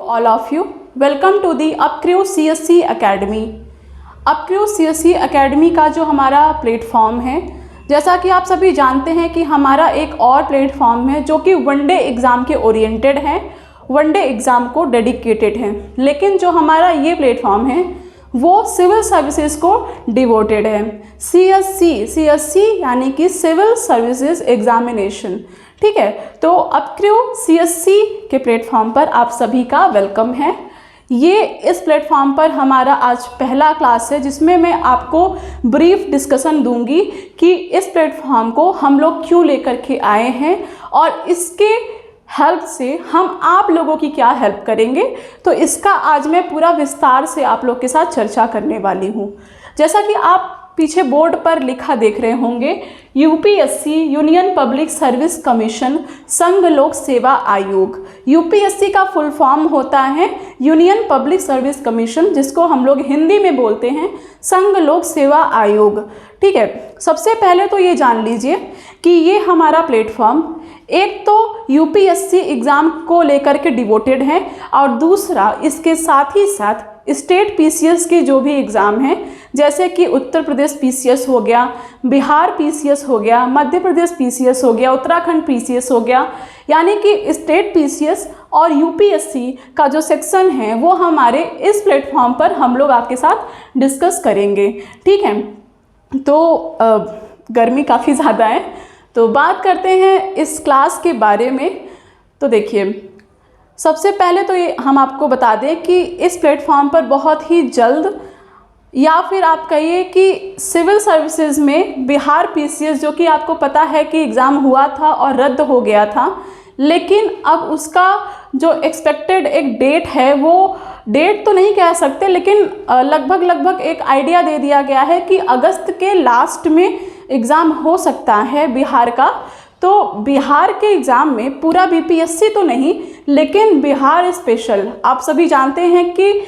all of you. Welcome to the UpCrew CSC Academy. UpCrew CSC Academy का जो हमारा platform है, जैसा कि आप सभी जानते हैं कि हमारा एक और प्लेटफॉर्म है जो कि वनडे एग्ज़ाम के ओरिएंटेड है, वनडे एग्ज़ाम को डेडिकेटेड है। लेकिन जो हमारा ये प्लेटफॉर्म है वो सिविल सर्विसेज को डिवोटेड है। CSC यानी कि सिविल सर्विसेज एग्जामिनेशन। ठीक है, तो UpCrew CSC के प्लेटफॉर्म पर आप सभी का वेलकम है। ये इस प्लेटफॉर्म पर हमारा आज पहला क्लास है जिसमें मैं आपको ब्रीफ डिस्कशन दूंगी कि इस प्लेटफॉर्म को हम लोग क्यों लेकर के आए हैं और इसके हेल्प से हम आप लोगों की क्या हेल्प करेंगे। तो इसका आज मैं पूरा विस्तार से आप लोग के साथ चर्चा करने वाली हूँ। जैसा कि आप पीछे बोर्ड पर लिखा देख रहे होंगे, UPSC union public service commission संघ लोक सेवा आयोग। UPSC का फुल फॉर्म होता है यूनियन पब्लिक सर्विस कमीशन, जिसको हम लोग हिंदी में बोलते हैं संघ लोक सेवा आयोग। ठीक है, सबसे पहले तो ये जान लीजिए कि ये हमारा प्लेटफॉर्म एक तो UPSC एग्ज़ाम को लेकर के डिवोटेड है और दूसरा इसके साथ ही साथ स्टेट PCS के जो भी एग्ज़ाम हैं, जैसे कि उत्तर प्रदेश PCS हो गया, बिहार PCS हो गया, मध्य प्रदेश PCS हो गया, उत्तराखंड PCS हो गया, यानी कि स्टेट PCS और UPSC का जो सेक्शन है वो हमारे इस प्लेटफॉर्म पर हम लोग आपके साथ डिस्कस करेंगे। ठीक है, तो गर्मी काफ़ी ज़्यादा है, तो बात करते हैं इस क्लास के बारे में। तो देखिए, सबसे पहले तो ये हम आपको बता दें कि इस प्लेटफॉर्म पर बहुत ही जल्द, या फिर आप कहिए कि सिविल सर्विसेज में बिहार PCS, जो कि आपको पता है कि एग्ज़ाम हुआ था और रद्द हो गया था, लेकिन अब उसका जो एक्सपेक्टेड एक डेट है, वो डेट तो नहीं कह सकते, लेकिन लगभग एक आइडिया दे दिया गया है कि अगस्त के लास्ट में एग्ज़ाम हो सकता है बिहार का। तो बिहार के एग्ज़ाम में पूरा BPSC तो नहीं, लेकिन बिहार स्पेशल, आप सभी जानते हैं कि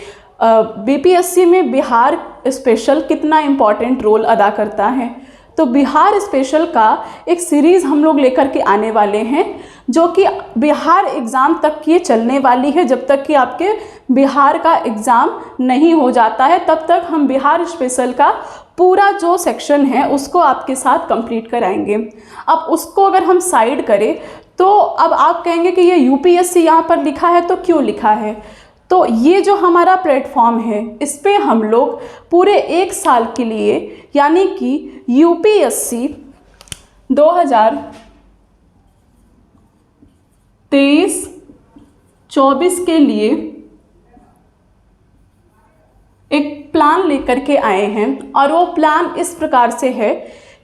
BPSC में बिहार स्पेशल कितना इम्पॉर्टेंट रोल अदा करता है। तो बिहार स्पेशल का एक सीरीज़ हम लोग लेकर के आने वाले हैं, जो कि बिहार एग्ज़ाम तक ये चलने वाली है। जब तक कि आपके बिहार का एग्ज़ाम नहीं हो जाता है, तब तक हम बिहार स्पेशल का पूरा जो सेक्शन है उसको आपके साथ कंप्लीट कराएंगे। अब उसको अगर हम साइड करें तो अब आप कहेंगे कि ये UPSC यहाँ पर लिखा है, तो क्यों लिखा है? तो ये जो हमारा प्लेटफॉर्म है, इस पे हम लोग पूरे एक साल के लिए, यानी कि UPSC 2023-24 के लिए एक प्लान लेकर के आए हैं। और वो प्लान इस प्रकार से है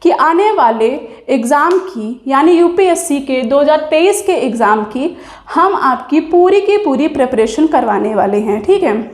कि आने वाले एग्ज़ाम की, यानी UPSC के 2023 के एग्ज़ाम की हम आपकी पूरी की पूरी प्रिपरेशन करवाने वाले हैं। ठीक है,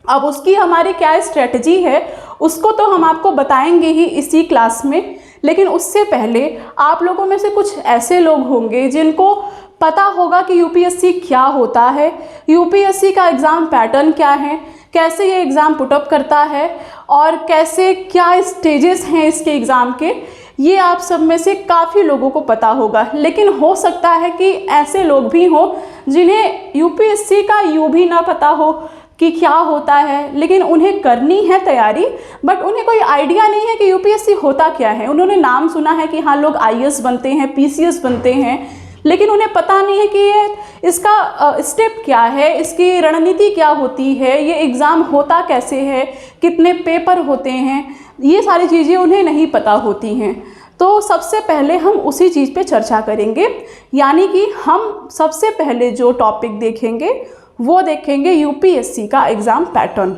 अब उसकी हमारी क्या स्ट्रेटजी है उसको तो हम आपको बताएंगे ही इसी क्लास में। लेकिन उससे पहले आप लोगों में से कुछ ऐसे लोग होंगे जिनको पता होगा कि UPSC क्या होता है, UPSC का एग्ज़ाम पैटर्न क्या है, कैसे ये एग्ज़ाम पुटअप करता है और कैसे क्या स्टेजेस हैं इसके एग्ज़ाम के। ये आप सब में से काफ़ी लोगों को पता होगा, लेकिन हो सकता है कि ऐसे लोग भी हों जिन्हें UPSC का यूँ भी ना पता हो कि क्या होता है, लेकिन उन्हें करनी है तैयारी, बट उन्हें कोई आइडिया नहीं है कि UPSC होता क्या है। उन्होंने नाम सुना है कि हाँ लोग IAS बनते हैं, PCS बनते हैं, लेकिन उन्हें पता नहीं है कि ये इसका स्टेप क्या है, इसकी रणनीति क्या होती है, ये एग्ज़ाम होता कैसे है, कितने पेपर होते हैं, ये सारी चीज़ें उन्हें नहीं पता होती हैं। तो सबसे पहले हम उसी चीज़ पे चर्चा करेंगे, यानी कि हम सबसे पहले जो टॉपिक देखेंगे वो देखेंगे UPSC का एग्ज़ाम पैटर्न।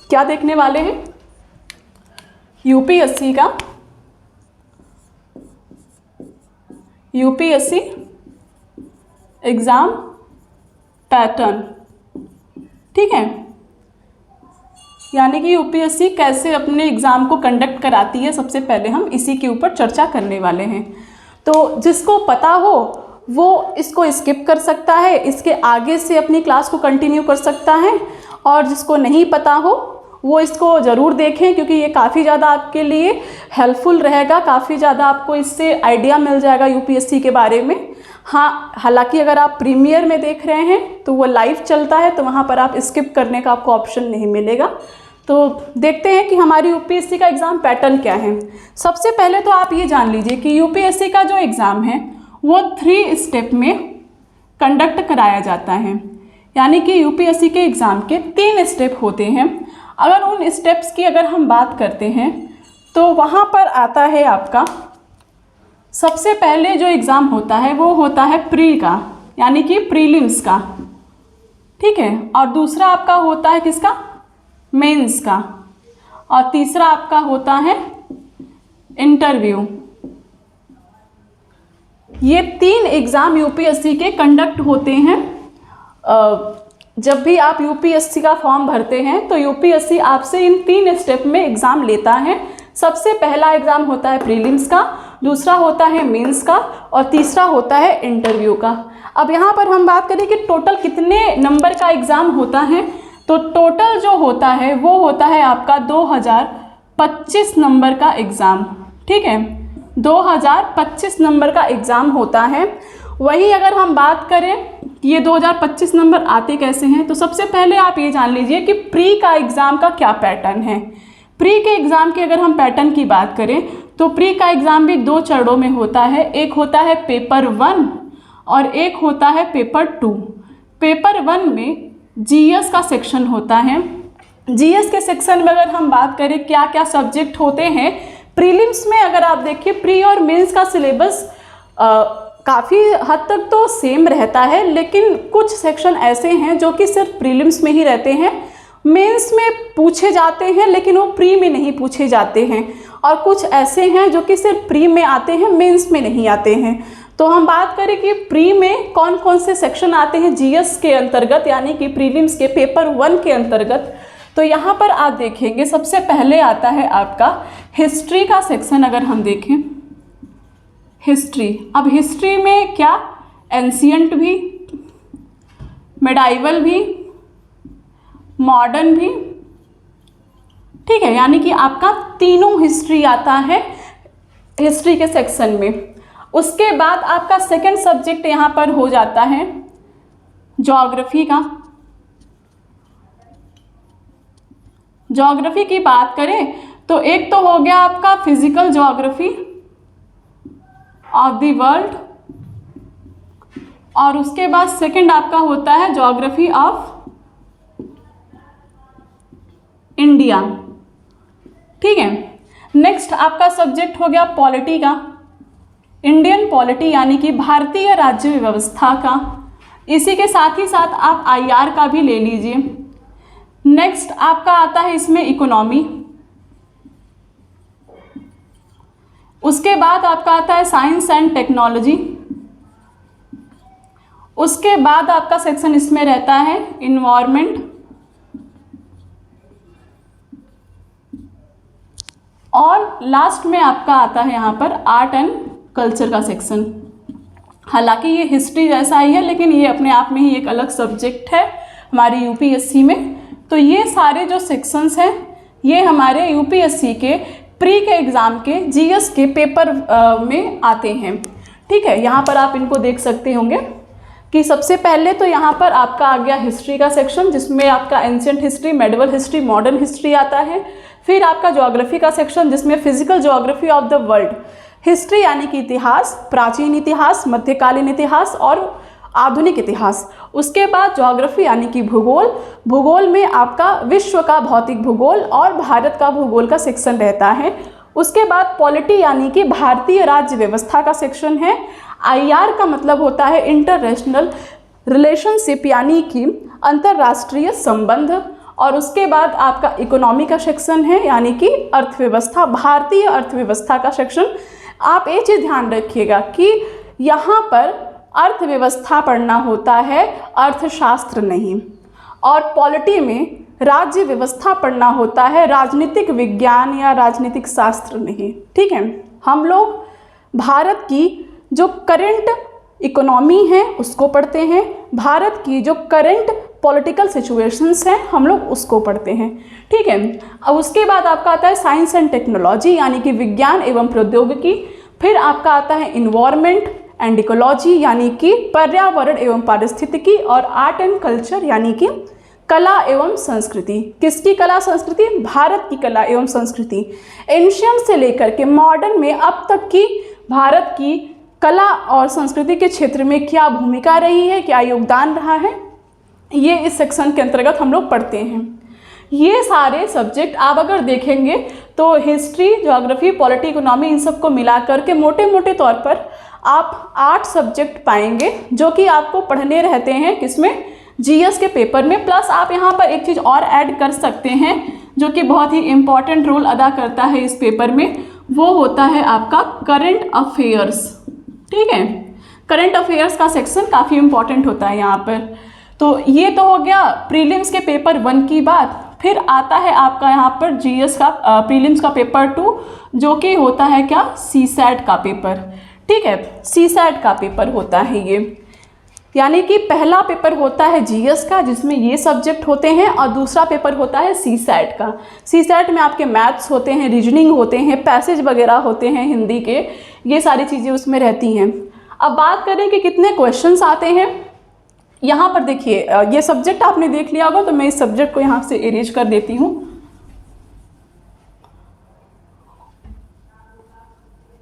क्या देखने वाले हैं? UPSC exam pattern. ठीक है, यानी कि UPSC कैसे अपने एग्ज़ाम को कंडक्ट कराती है, सबसे पहले हम इसी के ऊपर चर्चा करने वाले हैं। तो जिसको पता हो वो इसको स्किप कर सकता है, इसके आगे से अपनी क्लास को कंटिन्यू कर सकता है, और जिसको नहीं पता हो वो इसको ज़रूर देखें, क्योंकि ये काफ़ी ज़्यादा आपके लिए हेल्पफुल रहेगा, काफ़ी ज़्यादा आपको इससे आइडिया मिल जाएगा UPSC के बारे में। हाँ, हालांकि अगर आप प्रीमियर में देख रहे हैं तो वो लाइव चलता है, तो वहाँ पर आप स्किप करने का आपको ऑप्शन नहीं मिलेगा। तो देखते हैं कि हमारी यूपीएससी का एग्ज़ाम पैटर्न क्या है। सबसे पहले तो आप ये जान लीजिए कि यूपीएससी का जो एग्ज़ाम है वो 3 स्टेप में कंडक्ट कराया जाता है, यानी कि यूपीएससी के एग्ज़ाम के 3 स्टेप होते हैं। अगर उन स्टेप्स की अगर हम बात करते हैं तो वहाँ पर आता है आपका सबसे पहले जो एग्ज़ाम होता है वो होता है प्री का, यानी कि प्रीलिम्स का, ठीक है। और दूसरा आपका होता है किसका, मेंस का, और तीसरा आपका होता है इंटरव्यू। ये 3 एग्ज़ाम यूपीएससी के कंडक्ट होते हैं। जब भी आप यूपीएससी का फॉर्म भरते हैं तो यूपीएससी आपसे इन 3 स्टेप में एग्ज़ाम लेता है। सबसे पहला एग्ज़ाम होता है प्रीलिम्स का, दूसरा होता है मेंस का, और तीसरा होता है इंटरव्यू का। अब यहाँ पर हम बात करें कि टोटल कितने नंबर का एग्ज़ाम होता है, तो टोटल जो होता है वो होता है आपका 2025 नंबर का एग्ज़ाम, ठीक है। 2025 नंबर का एग्ज़ाम होता है। वहीं अगर हम बात करें ये 2025 नंबर आते कैसे हैं, तो सबसे पहले आप ये जान लीजिए कि प्री का एग्ज़ाम का क्या पैटर्न है। प्री के एग्ज़ाम की अगर हम पैटर्न की बात करें तो प्री का एग्ज़ाम भी 2 चरणों में होता है। एक होता है पेपर 1 और एक होता है पेपर 2। पेपर 1 में जीएस का सेक्शन होता है। जीएस के सेक्शन में अगर हम बात करें क्या क्या सब्जेक्ट होते हैं, प्रीलिम्स में अगर आप देखिए प्री और मेंस का सिलेबस काफ़ी हद तक तो सेम रहता है, लेकिन कुछ सेक्शन ऐसे हैं जो कि सिर्फ प्रीलिम्स में ही रहते हैं, मेंस में पूछे जाते हैं लेकिन वो प्री में नहीं पूछे जाते हैं, और कुछ ऐसे हैं जो कि सिर्फ प्री में आते हैं, मेंस में नहीं आते हैं। तो हम बात करें कि प्री में कौन कौन से सेक्शन आते हैं जीएस के अंतर्गत, यानी कि प्रीलिम्स के पेपर 1 के अंतर्गत, तो यहाँ पर आप देखेंगे सबसे पहले आता है आपका हिस्ट्री का सेक्शन। अगर हम देखें हिस्ट्री, अब हिस्ट्री में क्या, एंशियंट भी, मिडाइवल भी, मॉडर्न भी, ठीक है, यानी कि आपका तीनों हिस्ट्री आता है हिस्ट्री के सेक्शन में। उसके बाद आपका सेकंड सब्जेक्ट यहाँ पर हो जाता है ज्योग्राफी का। ज्योग्राफी की बात करें तो एक तो हो गया आपका physical geography of the world, और उसके बाद सेकंड आपका होता है ज्योग्राफी ऑफ इंडिया, ठीक है। नेक्स्ट आपका सब्जेक्ट हो गया पॉलिटी का, इंडियन पॉलिटी यानी कि भारतीय राज्य व्यवस्था का। इसी के साथ ही साथ आप आईआर का भी ले लीजिए। नेक्स्ट आपका आता है इसमें इकोनॉमी। उसके बाद आपका आता है साइंस एंड टेक्नोलॉजी। उसके बाद आपका सेक्शन इसमें रहता है इन्वायरमेंट, और लास्ट में आपका आता है यहाँ पर आर्ट एंड कल्चर का सेक्शन। हालांकि ये हिस्ट्री जैसा ही है, लेकिन ये अपने आप में ही एक अलग सब्जेक्ट है हमारी यूपीएससी में। तो ये सारे जो सेक्शंस हैं ये हमारे यूपीएससी के प्री के एग्ज़ाम के जीएस के पेपर में आते हैं, ठीक है। यहाँ पर आप इनको देख सकते होंगे कि सबसे पहले तो यहाँ पर आपका आ गया हिस्ट्री का सेक्शन, जिसमें आपका ancient history, medieval history, modern history आता है। फिर आपका ज्योग्राफी का सेक्शन जिसमें physical geography of the world, history यानी कि इतिहास, प्राचीन इतिहास, मध्यकालीन इतिहास और आधुनिक इतिहास। उसके बाद ज्योग्राफी यानी कि भूगोल, भूगोल में आपका विश्व का भौतिक भूगोल और भारत का भूगोल का सेक्शन रहता है। उसके बाद पॉलिटी यानी कि भारतीय राज्य व्यवस्था का सेक्शन है। आईआर का मतलब होता है इंटरनेशनल रिलेशनशिप यानी कि अंतर्राष्ट्रीय संबंध। और उसके बाद आपका इकोनॉमी का सेक्शन है यानी कि अर्थव्यवस्था, भारतीय अर्थव्यवस्था का सेक्शन। आप ये चीज़ ध्यान रखिएगा कि यहाँ पर अर्थव्यवस्था पढ़ना होता है, अर्थशास्त्र नहीं। और पॉलिटी में राज्य व्यवस्था पढ़ना होता है, राजनीतिक विज्ञान या राजनीतिक शास्त्र नहीं, ठीक है। हम लोग भारत की जो करंट इकोनॉमी है उसको पढ़ते हैं, भारत की जो करंट पॉलिटिकल सिचुएशंस हैं हम लोग उसको पढ़ते हैं, ठीक है। अब उसके बाद आपका आता है साइंस एंड टेक्नोलॉजी यानी कि विज्ञान एवं प्रौद्योगिकी। फिर आपका आता है इन्वायरमेंट एंड इकोलॉजी यानी कि पर्यावरण एवं पारिस्थितिकी, और आर्ट एंड कल्चर यानी कि कला एवं संस्कृति। किसकी कला संस्कृति? भारत की कला एवं संस्कृति। एंशियंट से लेकर के मॉडर्न में अब तक की भारत की कला और संस्कृति के क्षेत्र में क्या भूमिका रही है, क्या योगदान रहा है, ये इस सेक्शन के अंतर्गत हम लोग पढ़ते हैं। ये सारे सब्जेक्ट आप अगर देखेंगे तो हिस्ट्री, ज्योग्राफी, पॉलिटी, इकोनॉमी, इन सब को मिला करके मोटे मोटे तौर पर आप 8 सब्जेक्ट पाएंगे जो कि आपको पढ़ने रहते हैं किसमें? जीएस के पेपर में। प्लस आप यहाँ पर एक चीज़ और ऐड कर सकते हैं जो कि बहुत ही इम्पॉर्टेंट रोल अदा करता है इस पेपर में, वो होता है आपका करंट अफेयर्स। ठीक है, करंट अफेयर्स का सेक्शन काफ़ी इम्पॉर्टेंट होता है यहाँ पर। तो ये तो हो गया प्रीलिम्स के पेपर 1 की बात। फिर आता है आपका यहाँ पर जीएस का प्रीलिम्स का पेपर 2 जो कि होता है क्या? सीसैट का पेपर। ठीक है, सीसैट का पेपर होता है ये, यानी कि पहला पेपर होता है जीएस का जिसमें ये सब्जेक्ट होते हैं, और दूसरा पेपर होता है सीसैट का। सीसैट में आपके मैथ्स होते हैं, रीजनिंग होते हैं, पैसेज वगैरह होते हैं हिंदी के, ये सारी चीज़ें उसमें रहती हैं। अब बात करें कि कितने क्वेश्चंस आते हैं। यहाँ पर देखिए, ये सब्जेक्ट आपने देख लिया होगा, तो मैं इस सब्जेक्ट को यहाँ से इरेज कर देती हूँ।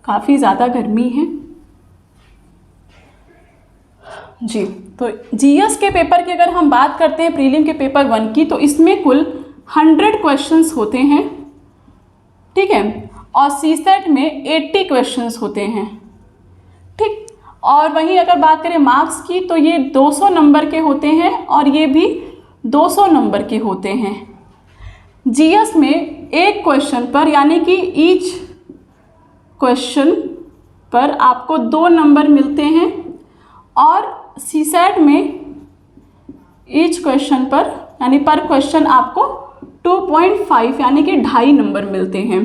काफ़ी ज़्यादा गर्मी है जी। तो जीएस के पेपर की अगर हम बात करते हैं प्रीलिम के पेपर 1 की, तो इसमें कुल 100 क्वेश्चंस होते हैं। ठीक है, और सीसैट में 80 क्वेश्चंस होते हैं। ठीक, और वहीं अगर बात करें मार्क्स की, तो ये 200 नंबर के होते हैं और ये भी 200 नंबर के होते हैं। जीएस में एक क्वेश्चन पर, यानी कि ईच क्वेश्चन पर आपको 2 नंबर मिलते हैं, और सीसैट में ईच क्वेश्चन पर, यानी पर क्वेश्चन आपको 2.5 यानी कि 2.5 नंबर मिलते हैं।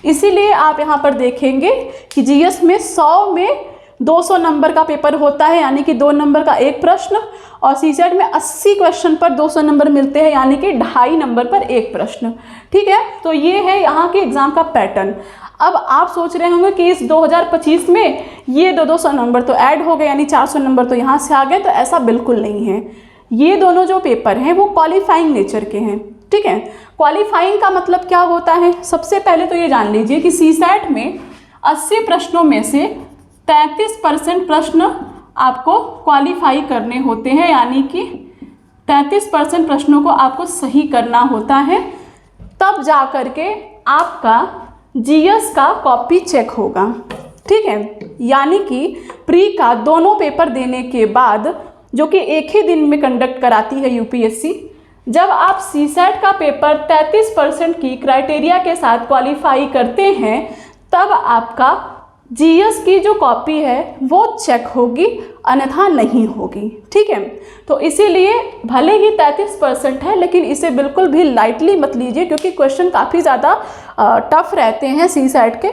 इसीलिए आप यहाँ पर देखेंगे कि जीएस में 100 में 200 नंबर का पेपर होता है, यानी कि 2 नंबर का एक प्रश्न, और सीसैट में 80 क्वेश्चन पर 200 नंबर मिलते हैं, यानी कि 2.5 नंबर पर एक प्रश्न। ठीक है, तो ये है यहाँ के एग्ज़ाम का पैटर्न। अब आप सोच रहे होंगे कि इस 2025 में ये 200 नंबर तो ऐड हो गए, यानी 400 नंबर तो यहाँ से आ गए, तो ऐसा बिल्कुल नहीं है। ये दोनों जो पेपर हैं वो क्वालिफाइंग नेचर के हैं। ठीक है, क्वालिफाइंग का मतलब क्या होता है? सबसे पहले तो ये जान लीजिए कि सीसैट में 80 प्रश्नों में से 33% प्रश्न आपको क्वालिफाई करने होते हैं, यानी कि 33% प्रश्नों को आपको सही करना होता है, तब जा कर के आपका जीएस का कॉपी चेक होगा। ठीक है, यानी कि प्री का दोनों पेपर देने के बाद, जो कि एक ही दिन में कंडक्ट कराती है यूपीएससी, जब आप सीसैट का पेपर 33% की क्राइटेरिया के साथ क्वालिफाई करते हैं, तब आपका जीएस की जो कॉपी है वो चेक होगी, अन्यथा नहीं होगी। ठीक है, तो इसीलिए भले ही 33% है, लेकिन इसे बिल्कुल भी लाइटली मत लीजिए, क्योंकि क्वेश्चन काफ़ी ज़्यादा टफ रहते हैं सीसैट के,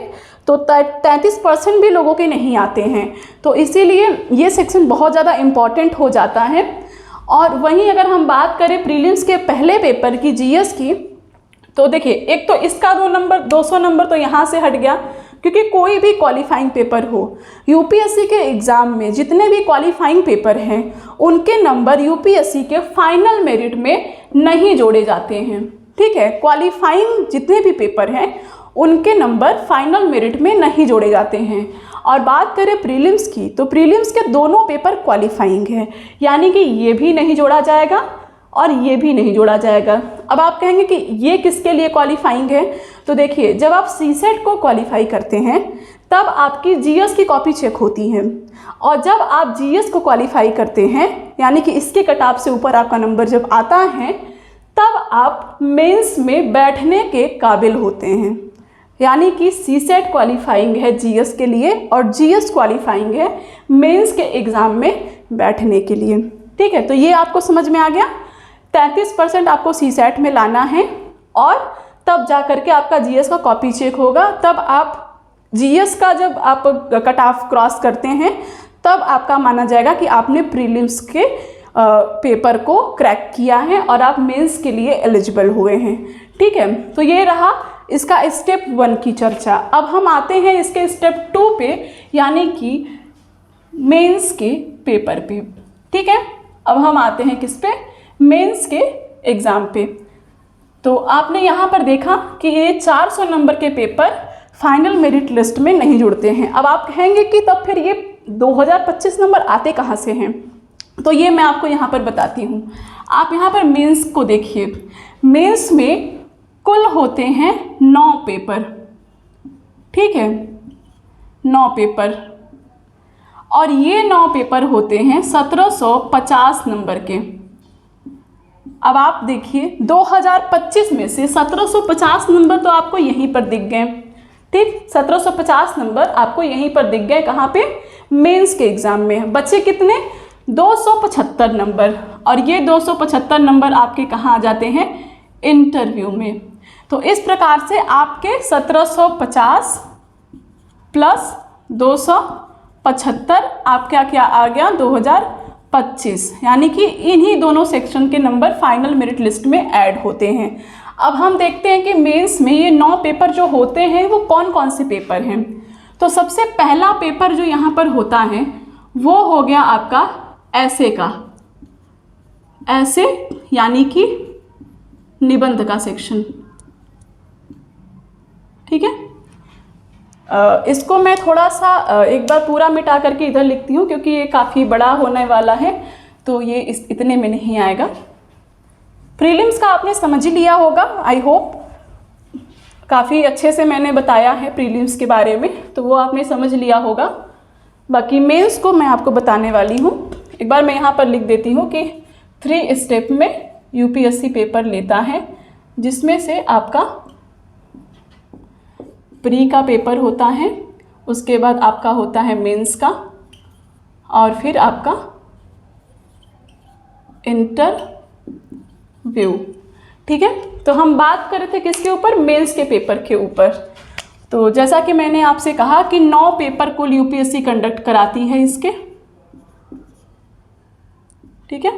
तो 33% भी लोगों के नहीं आते हैं, तो इसीलिए ये सेक्शन बहुत ज़्यादा इम्पॉर्टेंट हो जाता है। और वहीं अगर हम बात करें प्रीलिम्स के पहले पेपर की जीएस की, तो देखिए, एक तो इसका 200 नंबर तो यहाँ से हट गया, क्योंकि कोई भी क्वालिफाइंग पेपर हो, यूपीएससी के एग्ज़ाम में जितने भी क्वालिफाइंग पेपर हैं उनके नंबर यूपीएससी के फाइनल मेरिट में नहीं जोड़े जाते हैं। ठीक है, क्वालिफाइंग जितने भी पेपर हैं उनके नंबर फाइनल मेरिट में नहीं जोड़े जाते हैं। और बात करें प्रीलिम्स की, तो प्रीलिम्स के दोनों पेपर क्वालिफाइंग है, यानी कि ये भी नहीं जोड़ा जाएगा और ये भी नहीं जोड़ा जाएगा। अब आप कहेंगे कि ये किसके लिए क्वालिफाइंग है? तो देखिए, जब आप सीसैट को क्वालिफाई करते हैं तब आपकी जीएस की कॉपी चेक होती है, और जब आप जीएस को क्वालिफाई करते हैं, यानी कि इसके कट-ऑफ से ऊपर आपका नंबर जब आता है, तब आप मेंस में बैठने के काबिल होते हैं। यानी कि सीसैट क्वालिफाइंग है जीएस के लिए, और जीएस क्वालिफाइंग है मेंस के एग्ज़ाम में बैठने के लिए। ठीक है, तो ये आपको समझ में आ गया। 33% आपको सीसैट में लाना है, और तब जा करके आपका जीएस का कॉपी चेक होगा। तब आप जीएस का जब आप कट ऑफ क्रॉस करते हैं, तब आपका माना जाएगा कि आपने प्रीलिम्स के पेपर को क्रैक किया है और आप मेंस के लिए एलिजिबल हुए हैं। ठीक है, तो ये रहा इसका स्टेप 1 की चर्चा। अब हम आते हैं इसके स्टेप 2 पे, यानी कि मेंस के पेपर पे। ठीक है, अब हम आते हैं किस पे, मेंस के एग्ज़ाम पे। तो आपने यहाँ पर देखा कि ये 400 नंबर के पेपर फाइनल मेरिट लिस्ट में नहीं जुड़ते हैं। अब आप कहेंगे कि तब फिर ये 2025 नंबर आते कहाँ से हैं, तो ये मैं आपको यहाँ पर बताती हूँ। आप यहाँ पर मेंस को देखिए, मेंस में कुल होते हैं 9 पेपर। ठीक है, 9 पेपर, और ये 9 पेपर होते हैं 1750 नंबर के। अब आप देखिए 2025 में से 1750 नंबर तो आपको यहीं पर दिख गए। ठीक, 1750 नंबर आपको यहीं पर दिख गए, कहाँ पे, मेंस के एग्ज़ाम में। बच्चे कितने, 275 नंबर, और ये 275 नंबर आपके कहाँ आ जाते हैं, इंटरव्यू में। तो इस प्रकार से आपके 1750 प्लस 275 आपका क्या आ गया, 2025, यानी कि इन्हीं दोनों सेक्शन के नंबर फाइनल मेरिट लिस्ट में ऐड होते हैं। अब हम देखते हैं कि मेंस में ये 9 पेपर जो होते हैं वो कौन कौन से पेपर हैं। तो सबसे पहला पेपर जो यहाँ पर होता है वो हो गया आपका ऐसे का, ऐसे यानी कि निबंध का सेक्शन। ठीक है, इसको मैं थोड़ा सा एक बार पूरा मिटा करके इधर लिखती हूँ, क्योंकि ये काफ़ी बड़ा होने वाला है, तो ये इतने में नहीं आएगा। प्रीलिम्स का आपने समझ ही लिया होगा, आई होप काफ़ी अच्छे से मैंने बताया है प्रीलिम्स के बारे में, तो वो आपने समझ लिया होगा। बाकी मेंस को मैं आपको बताने वाली हूँ। एक बार मैं यहाँ पर लिख देती हूँ कि 3 स्टेप में यूपीएससी पेपर लेता है, जिसमें से आपका प्री का पेपर होता है, उसके बाद आपका होता है मेंस का, और फिर आपका इंटरव्यू। ठीक है, तो हम बात कर रहे थे किसके ऊपर, मेंस के पेपर के ऊपर। तो जैसा कि मैंने आपसे कहा कि 9 पेपर कुल यूपीएससी कंडक्ट कराती है इसके। ठीक है,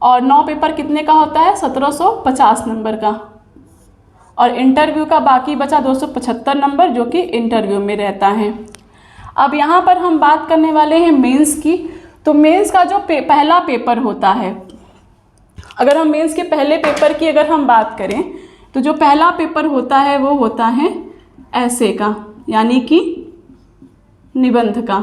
और 9 पेपर कितने का होता है, 1750 नंबर का, और इंटरव्यू का बाकी बचा 275 नंबर, जो कि इंटरव्यू में रहता है। अब यहाँ पर हम बात करने वाले हैं मेंस की। तो मेंस का जो पहला पेपर होता है, अगर हम मेंस के पहले पेपर की अगर हम बात करें, तो जो पहला पेपर होता है वो होता है ऐसे का, यानी कि निबंध का।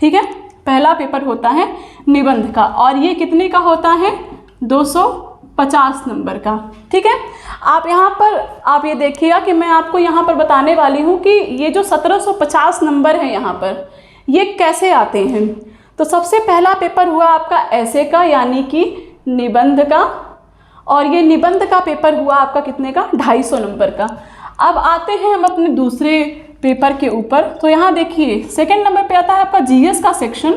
ठीक है, पहला पेपर होता है निबंध का, और ये कितने का होता है, 250 नंबर का। ठीक है, आप यहाँ पर आप ये देखिएगा कि मैं आपको यहाँ पर बताने वाली हूँ कि ये जो 1750 नंबर है यहाँ पर, ये कैसे आते हैं। तो सबसे पहला पेपर हुआ आपका ऐसे का, यानी कि निबंध का, और ये निबंध का पेपर हुआ आपका कितने का, 250 नंबर का। अब आते हैं हम अपने दूसरे पेपर के ऊपर। तो यहाँ देखिए सेकंड नंबर पे आता है आपका जीएस का सेक्शन।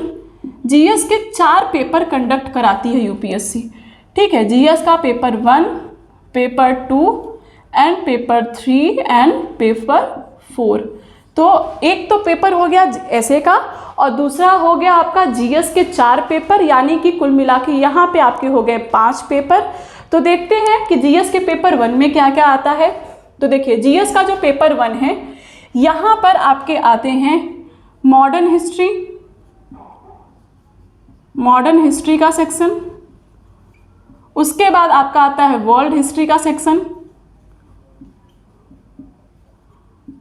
जीएस के 4 पेपर कंडक्ट कराती है यूपीएससी। ठीक है, जीएस का paper 1, paper 2 and paper 3 and paper 4। तो एक तो पेपर हो गया ऐसे का, और दूसरा हो गया आपका जीएस के 4 पेपर, यानी कि कुल मिला के यहाँ पे आपके हो गए 5 पेपर। तो देखते हैं कि जीएस के पेपर 1 में क्या क्या आता है। तो देखिए जीएस का जो पेपर 1 है, यहाँ पर आपके आते हैं मॉडर्न हिस्ट्री का सेक्शन, उसके बाद आपका आता है वर्ल्ड हिस्ट्री का सेक्शन,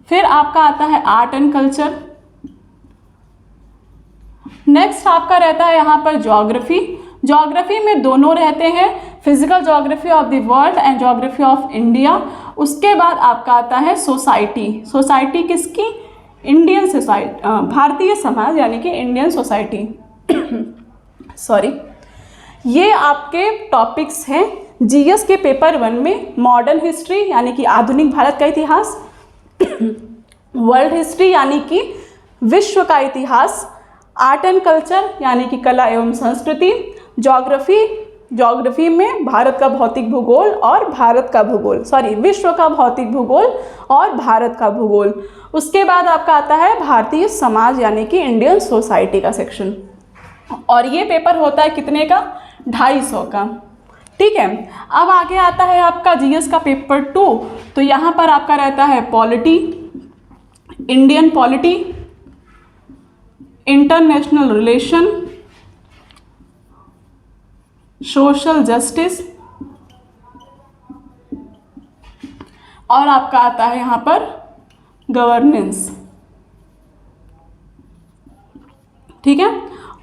फिर आपका आता है आर्ट एंड कल्चर, नेक्स्ट आपका रहता है यहाँ पर ज्योग्राफी। ज्योग्राफी में दोनों रहते हैं, physical geography of the world and geography of India. उसके बाद आपका आता है सोसाइटी किसकी, इंडियन सोसाइटी, भारतीय समाज यानी कि इंडियन सोसाइटी सॉरी। ये आपके टॉपिक्स हैं जीएस के पेपर 1 में। मॉडर्न हिस्ट्री यानी कि आधुनिक भारत का इतिहास, वर्ल्ड हिस्ट्री यानी कि विश्व का इतिहास, आर्ट एंड कल्चर यानी कि कला एवं संस्कृति, ज्योग्राफी में भारत का भौतिक भूगोल और विश्व का भौतिक भूगोल और भारत का भूगोल। उसके बाद आपका आता है भारतीय समाज यानी कि इंडियन सोसाइटी का सेक्शन, और ये पेपर होता है कितने का, 250 का। ठीक है, अब आगे आता है आपका जीएस का पेपर 2। तो यहाँ पर आपका रहता है polity, Indian polity, international relation, social justice, और आपका आता है यहाँ पर गवर्नेंस। ठीक है,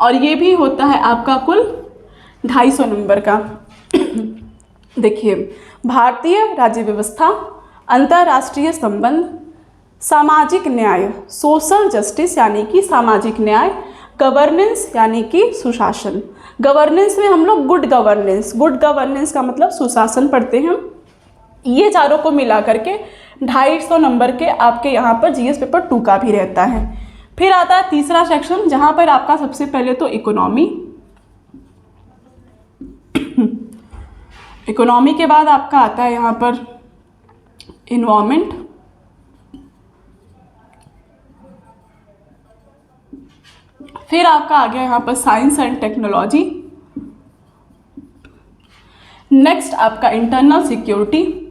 और ये भी होता है आपका कुल 250 नंबर का। देखिए, भारतीय राज्य व्यवस्था, अंतर्राष्ट्रीय संबंध, सामाजिक न्याय, सोशल जस्टिस यानी कि सामाजिक न्याय, गवर्नेंस यानी कि सुशासन। गवर्नेंस में हम लोग गुड गवर्नेंस का मतलब सुशासन पढ़ते हैं। ये चारों को मिला करके 250 नंबर के आपके यहाँ पर जीएस पेपर 2 का भी रहता है। फिर आता है तीसरा सेक्शन, जहाँ पर आपका सबसे पहले तो इकोनॉमी, इकोनॉमी के बाद आपका आता है यहाँ पर इन्वायरमेंट, फिर आपका आ गया यहाँ पर साइंस एंड टेक्नोलॉजी, नेक्स्ट आपका इंटरनल सिक्योरिटी,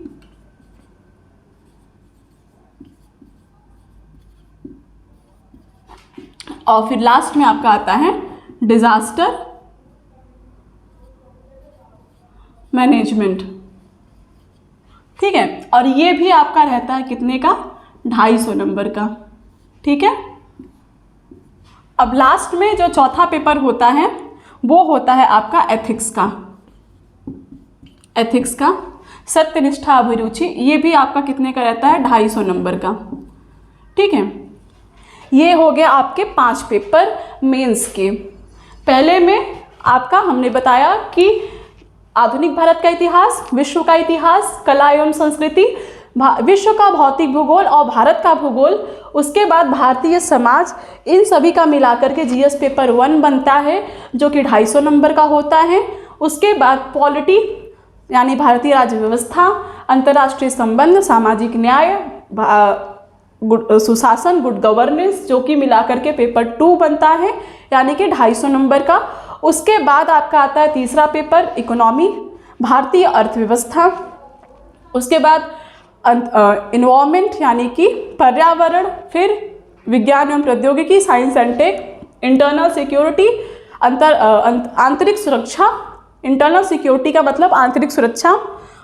और फिर लास्ट में आपका आता है डिजास्टर मैनेजमेंट। ठीक है, और ये भी आपका रहता है कितने का, 250 नंबर का। ठीक है, अब लास्ट में जो चौथा पेपर होता है वो होता है आपका एथिक्स का सत्यनिष्ठा अभिरुचि। ये भी आपका कितने का रहता है, 250 नंबर का। ठीक है, ये हो गया आपके 5 पेपर मेंस के। पहले में आपका हमने बताया कि आधुनिक भारत का इतिहास, विश्व का इतिहास, कला एवं संस्कृति, विश्व का भौतिक भूगोल और भारत का भूगोल, उसके बाद भारतीय समाज, इन सभी का मिलाकर के जीएस पेपर 1 बनता है जो कि 250 नंबर का होता है। उसके बाद पॉलिटी यानी भारतीय राज्य व्यवस्था, अंतर्राष्ट्रीय संबंध, सामाजिक न्याय, सुशासन, गुड गवर्नेंस, जो कि मिलाकर के पेपर 2 बनता है यानी कि 250 नंबर का। उसके बाद आपका आता है तीसरा पेपर इकोनॉमी, भारतीय अर्थव्यवस्था, उसके बाद इन्वायरमेंट यानी कि पर्यावरण, फिर विज्ञान एवं प्रौद्योगिकी, science and tech, internal security, आंतरिक सुरक्षा, इंटरनल सिक्योरिटी का मतलब आंतरिक सुरक्षा।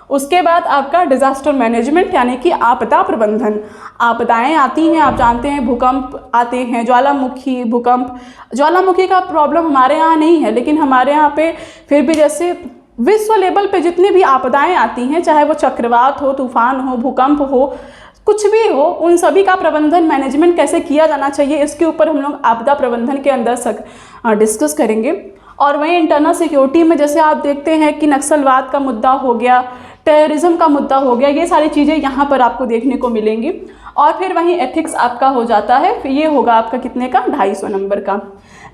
उसके बाद आपका डिजास्टर मैनेजमेंट यानी कि आपदा प्रबंधन। आपदाएं आती हैं, आप जानते हैं, भूकंप आते हैं, ज्वालामुखी, भूकंप। ज्वालामुखी का प्रॉब्लम हमारे यहाँ नहीं है, लेकिन हमारे यहाँ पे फिर भी जैसे विश्व लेवल पे जितनी भी आपदाएं आती हैं, चाहे वो चक्रवात हो, तूफान हो, भूकंप हो, कुछ भी हो, उन सभी का प्रबंधन मैनेजमेंट कैसे किया जाना चाहिए, इसके ऊपर हम लोग आपदा प्रबंधन के अंदर डिस्कस करेंगे। और वहीं इंटरनल सिक्योरिटी में जैसे आप देखते हैं कि नक्सलवाद का मुद्दा हो गया, टेररिज्म का मुद्दा हो गया, ये सारी चीज़ें यहाँ पर आपको देखने को मिलेंगी। और फिर वहीं एथिक्स आपका हो जाता है, फिर ये होगा आपका कितने का, 250 नंबर का।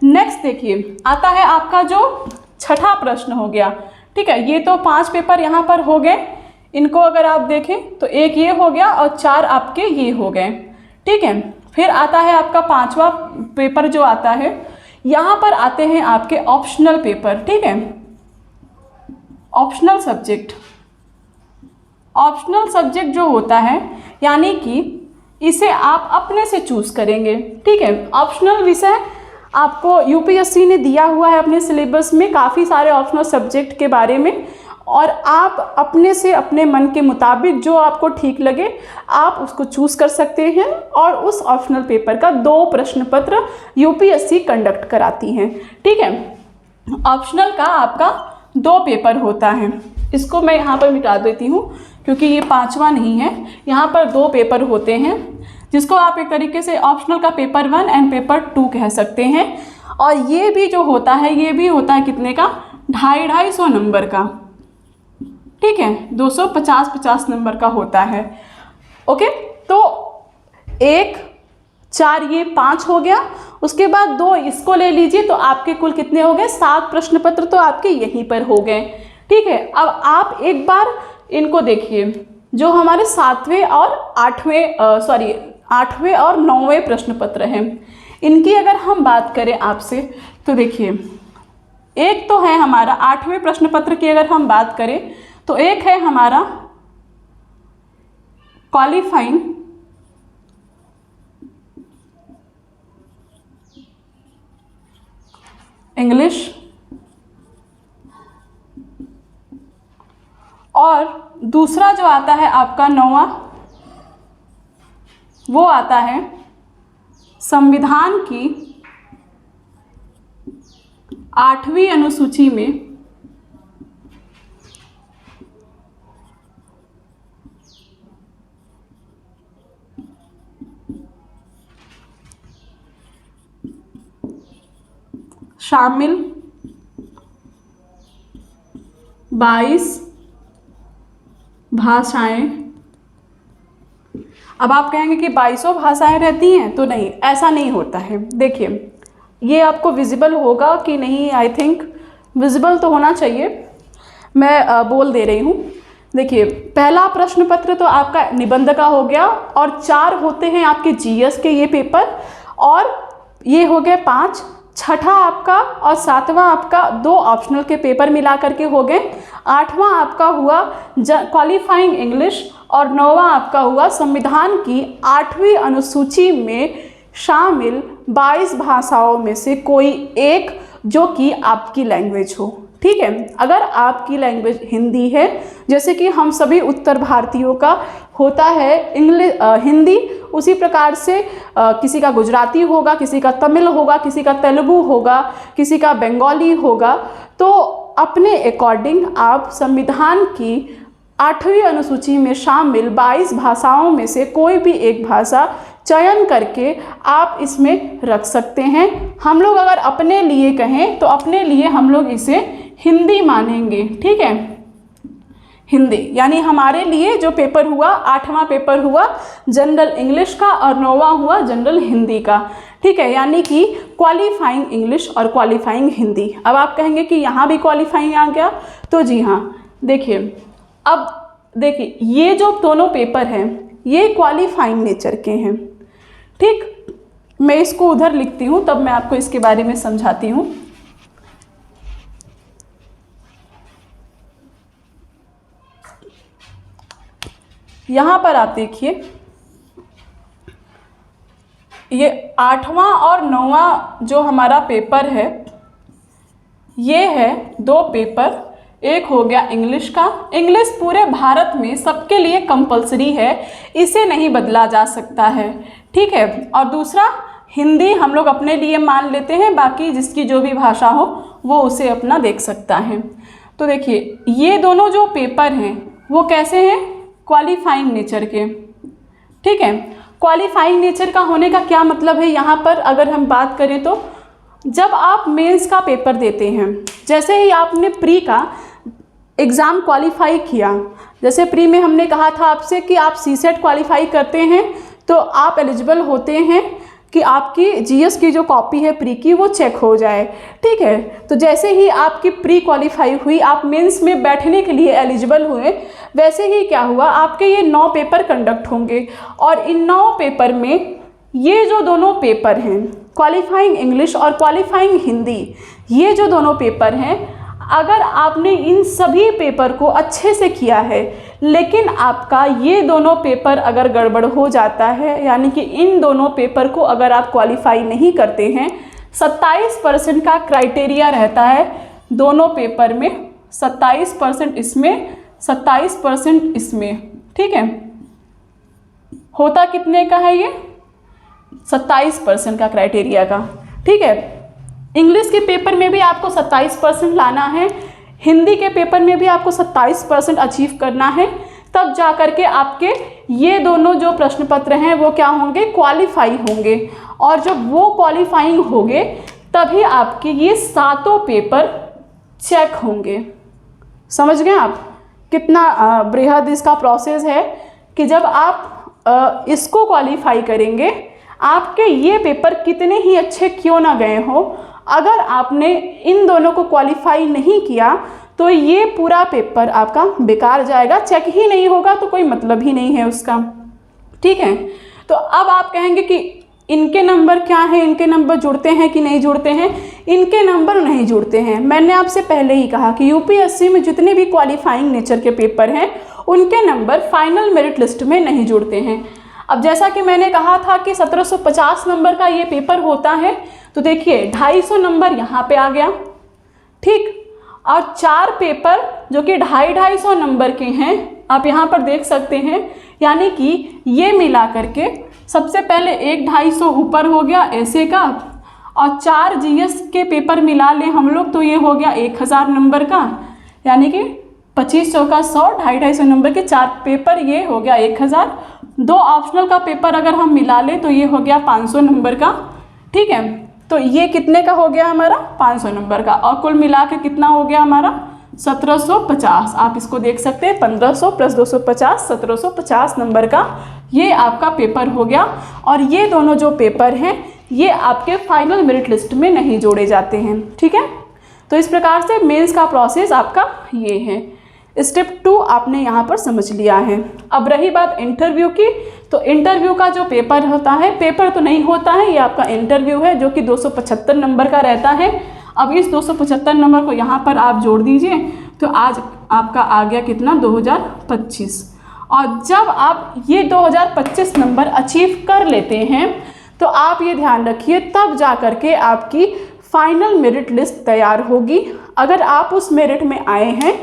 नेक्स्ट देखिए, आता है आपका जो छठा प्रश्न हो गया। ठीक है, ये तो 5 पेपर यहाँ पर हो गए, इनको अगर आप देखें तो एक ये हो गया और 4 आपके ये हो गए। ठीक है, फिर आता है आपका 5वां पेपर जो आता है, यहाँ पर आते हैं आपके ऑप्शनल पेपर। ठीक है, ऑप्शनल सब्जेक्ट जो होता है यानी कि इसे आप अपने से चूज करेंगे। ठीक है, ऑप्शनल विषय आपको यूपीएससी ने दिया हुआ है अपने सिलेबस में काफ़ी सारे ऑप्शनल सब्जेक्ट के बारे में, और आप अपने से अपने मन के मुताबिक जो आपको ठीक लगे आप उसको चूज कर सकते हैं। और उस ऑप्शनल पेपर का 2 प्रश्न पत्र यूपीएससी कंडक्ट कराती है। ठीक है, ऑप्शनल का आपका 2 पेपर होता है। इसको मैं यहाँ पर मिटा देती हूँ क्योंकि ये 5वां नहीं है, यहाँ पर 2 पेपर होते हैं जिसको आप एक तरीके से ऑप्शनल का पेपर 1 एंड पेपर 2 कह सकते हैं। और ये भी जो होता है, ये भी होता है कितने का, 250 नंबर का। ठीक है, 250 नंबर का होता है। ओके, तो 1 4 ये 5 हो गया, उसके बाद 2 इसको ले लीजिए तो आपके कुल कितने हो गए, 7 प्रश्न पत्र तो आपके यहीं पर हो गए। ठीक है, अब आप एक बार इनको देखिए, जो हमारे 8वें और 9वें प्रश्न पत्र हैं, इनकी अगर हम बात करें आपसे तो देखिए, एक तो है हमारा 8वें प्रश्न पत्र की अगर हम बात करें तो एक है हमारा क्वालिफाइंग इंग्लिश, और दूसरा जो आता है आपका 9वां, वो आता है संविधान की 8वीं अनुसूची में शामिल 22 भाषाएं। अब आप कहेंगे कि 22 भाषाएं रहती हैं, तो नहीं, ऐसा नहीं होता है। देखिए, ये आपको विजिबल होगा कि नहीं, आई थिंक विजिबल तो होना चाहिए, मैं बोल दे रही हूँ। देखिए, पहला प्रश्न पत्र तो आपका निबंध का हो गया, और 4 होते हैं आपके जीएस के ये पेपर, और ये हो गए 5। छठा आपका और 7वां आपका 2 ऑप्शनल के पेपर मिला करके हो गए। 8वां आपका हुआ क्वालिफाइंग इंग्लिश, और 9वां आपका हुआ संविधान की 8वीं अनुसूची में शामिल 22 भाषाओं में से कोई एक जो कि आपकी लैंग्वेज हो। ठीक है, अगर आपकी लैंग्वेज हिंदी है, जैसे कि हम सभी उत्तर भारतीयों का होता है हिंदी, उसी प्रकार से किसी का गुजराती होगा, किसी का तमिल होगा, किसी का तेलुगु होगा, किसी का बंगाली होगा। तो अपने अकॉर्डिंग आप संविधान की 8वीं अनुसूची में शामिल 22 भाषाओं में से कोई भी एक भाषा चयन करके आप इसमें रख सकते हैं। हम लोग अगर अपने लिए कहें तो अपने लिए हम लोग इसे हिंदी मानेंगे। ठीक है, हिंदी, यानी हमारे लिए जो पेपर हुआ, 8वां पेपर हुआ जनरल इंग्लिश का, और 9वां हुआ जनरल हिंदी का। ठीक है, यानी कि क्वालिफाइंग इंग्लिश और क्वालिफाइंग हिंदी। अब आप कहेंगे कि यहाँ भी क्वालिफाइंग आ गया, तो जी हाँ, देखिए, अब देखिए, ये जो दोनों पेपर हैं ये क्वालिफाइंग नेचर के हैं। ठीक, मैं इसको उधर लिखती हूँ, तब मैं आपको इसके बारे में समझाती हूँ। यहाँ पर आप देखिए, ये 8वां और 9वां जो हमारा पेपर है, ये है 2 पेपर। एक हो गया इंग्लिश का। इंग्लिश पूरे भारत में सबके लिए कंपलसरी है, इसे नहीं बदला जा सकता है। ठीक है, और दूसरा हिंदी हम लोग अपने लिए मान लेते हैं, बाकी जिसकी जो भी भाषा हो वो उसे अपना देख सकता है। तो देखिए, ये दोनों जो पेपर हैं वो कैसे हैं, क्वालिफाइंग नेचर के। ठीक है, क्वालिफाइंग नेचर का होने का क्या मतलब है, यहाँ पर अगर हम बात करें तो जब आप मेंस का पेपर देते हैं, जैसे ही आपने प्री का एग्ज़ाम क्वालिफाई किया, जैसे प्री में हमने कहा था आपसे कि आप सीसेट क्वालिफाई करते हैं तो आप एलिजिबल होते हैं कि आपकी जीएस की जो कॉपी है प्री की वो चेक हो जाए। ठीक है, तो जैसे ही आपकी प्री क्वालिफाई हुई, आप मेंस में बैठने के लिए एलिजिबल हुए, वैसे ही क्या हुआ, आपके ये 9 पेपर कंडक्ट होंगे, और इन 9 पेपर में ये जो दोनों पेपर हैं, क्वालिफाइंग इंग्लिश और क्वालिफाइंग हिंदी, ये जो दोनों पेपर हैं, अगर आपने इन सभी पेपर को अच्छे से किया है, लेकिन आपका ये दोनों पेपर अगर गड़बड़ हो जाता है, यानी कि इन दोनों पेपर को अगर आप क्वालिफाई नहीं करते हैं, 27% का क्राइटेरिया रहता है दोनों पेपर में, 27% इसमें, 27% इसमें। ठीक है, होता कितने का है ये, 27% का क्राइटेरिया का। ठीक है, इंग्लिश के पेपर में भी आपको 27% लाना है, हिंदी के पेपर में भी आपको 27% अचीव करना है, तब जा कर के आपके ये दोनों जो प्रश्न पत्र हैं वो क्या होंगे, क्वालिफाई होंगे। और जब वो क्वालिफाइंग होंगे तभी आपके ये 7 पेपर चेक होंगे। समझ गए आप कितना बृहद इसका प्रोसेस है, कि जब आप इसको क्वालिफाई करेंगे, आपके ये पेपर कितने ही अच्छे क्यों ना गए हो, अगर आपने इन दोनों को क्वालिफाई नहीं किया तो ये पूरा पेपर आपका बेकार जाएगा, चेक ही नहीं होगा, तो कोई मतलब ही नहीं है उसका। ठीक है, तो अब आप कहेंगे कि इनके नंबर क्या हैं, इनके नंबर जुड़ते हैं कि नहीं जुड़ते हैं। इनके नंबर नहीं जुड़ते हैं। मैंने आपसे पहले ही कहा कि यूपीएससी में जितने भी क्वालिफाइंग नेचर के पेपर हैं उनके नंबर फाइनल मेरिट लिस्ट में नहीं जुड़ते हैं। अब जैसा कि मैंने कहा था कि 1750 नंबर का ये पेपर होता है, तो देखिए 250 नंबर यहाँ पे आ गया, ठीक। और 4 पेपर जो कि 250 नंबर के हैं, आप यहाँ पर देख सकते हैं, यानी कि ये मिला करके सबसे पहले एक 250 ऊपर हो गया ऐसे का, और 4 जीएस के पेपर मिला लें हम लोग तो ये हो गया 1000 नंबर का, यानी कि 25 चौका 100, 250 नंबर के 4 पेपर, ये हो गया 1000। 2 ऑप्शनल का पेपर अगर हम मिला लें तो ये हो गया 500 नंबर का, ठीक है। तो ये कितने का हो गया हमारा, 500 नंबर का, और कुल मिला के कितना हो गया हमारा 1750। आप इसको देख सकते हैं, 1500 + 250, 1750 नंबर का ये आपका पेपर हो गया। और ये दोनों जो पेपर हैं ये आपके फाइनल मेरिट लिस्ट में नहीं जोड़े जाते हैं, ठीक है। तो इस प्रकार से मेंस का प्रोसेस आपका ये है। स्टेप 2 आपने यहाँ पर समझ लिया है। अब रही बात इंटरव्यू की, तो इंटरव्यू का जो पेपर होता है, पेपर तो नहीं होता है, ये आपका इंटरव्यू है जो कि 275 नंबर का रहता है। अब इस 275 नंबर को यहाँ पर आप जोड़ दीजिए, तो आज आपका आ गया कितना, 2025। और जब आप ये 2025 नंबर अचीव कर लेते हैं तो आप ये ध्यान रखिए, तब जा कर के आपकी फाइनल मेरिट लिस्ट तैयार होगी। अगर आप उस मेरिट में आए हैं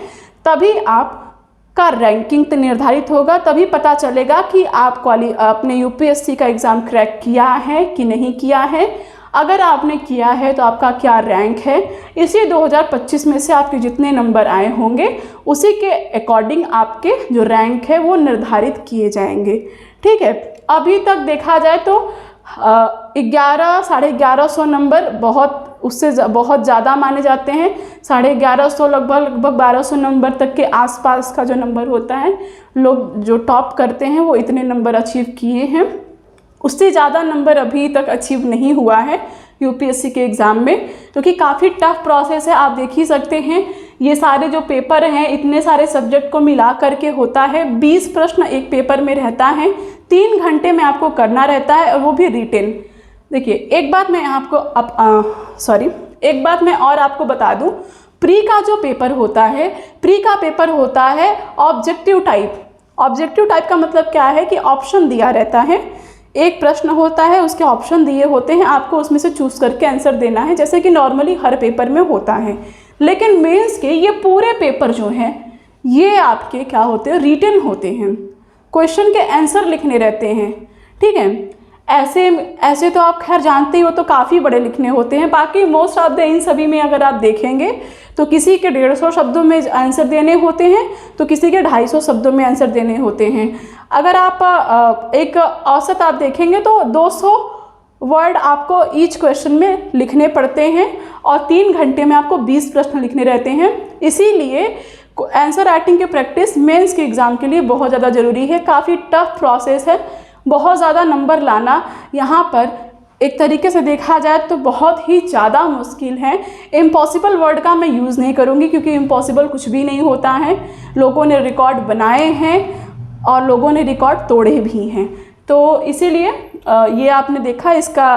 तभी आपका रैंकिंग निर्धारित होगा, तभी पता चलेगा कि आप आपने यूपीएससी का एग्ज़ाम क्रैक किया है कि नहीं किया है। अगर आपने किया है तो आपका क्या रैंक है। इसी 2025 में से आपके जितने नंबर आए होंगे उसी के अकॉर्डिंग आपके जो रैंक है वो निर्धारित किए जाएंगे, ठीक है। अभी तक देखा जाए तो 1100-1150 नंबर उससे बहुत ज़्यादा माने जाते हैं। 1150 लगभग 1200 नंबर तक के आसपास का जो नंबर होता है, लोग जो टॉप करते हैं वो इतने नंबर अचीव किए हैं। उससे ज़्यादा नंबर अभी तक अचीव नहीं हुआ है यूपीएससी के एग्ज़ाम में, क्योंकि काफ़ी टफ प्रोसेस है। आप देख ही सकते हैं, ये सारे जो पेपर हैं इतने सारे सब्जेक्ट को मिला करके होता है। 20 प्रश्न एक पेपर में रहता है, 3 घंटे में आपको करना रहता है, और वो भी रिटेन। देखिए एक बात मैं और आपको बता दूं, प्री का जो पेपर होता है, प्री का पेपर होता है ऑब्जेक्टिव टाइप। ऑब्जेक्टिव टाइप का मतलब क्या है कि ऑप्शन दिया रहता है, एक प्रश्न होता है, उसके ऑप्शन दिए होते हैं, आपको उसमें से चूज़ करके आंसर देना है, जैसे कि नॉर्मली हर पेपर में होता है। लेकिन मेंस के ये पूरे पेपर जो हैं ये आपके क्या होते हैं, रिटन होते हैं, क्वेश्चन के आंसर लिखने रहते हैं, ठीक है। ऐसे तो आप खैर जानते ही हो, तो काफ़ी बड़े लिखने होते हैं। बाकी मोस्ट ऑफ द इन सभी में अगर आप देखेंगे तो किसी के 150 शब्दों में आंसर देने होते हैं, तो किसी के 250 शब्दों में आंसर देने होते हैं। अगर आप एक औसत आप देखेंगे तो 200 वर्ड आपको ईच क्वेश्चन में लिखने पड़ते हैं, और 3 घंटे में आपको 20 प्रश्न लिखने रहते हैं। इसीलिए आंसर राइटिंग की प्रैक्टिस मेंस के एग्ज़ाम के लिए बहुत ज़्यादा ज़रूरी है। काफ़ी टफ प्रोसेस है, बहुत ज़्यादा नंबर लाना यहाँ पर एक तरीके से देखा जाए तो बहुत ही ज़्यादा मुश्किल है। इम्पॉसिबल वर्ड का मैं यूज़ नहीं करूँगी, क्योंकि इम्पॉसिबल कुछ भी नहीं होता है। लोगों ने रिकॉर्ड बनाए हैं और लोगों ने रिकॉर्ड तोड़े भी हैं। तो इसीलिए ये आपने देखा इसका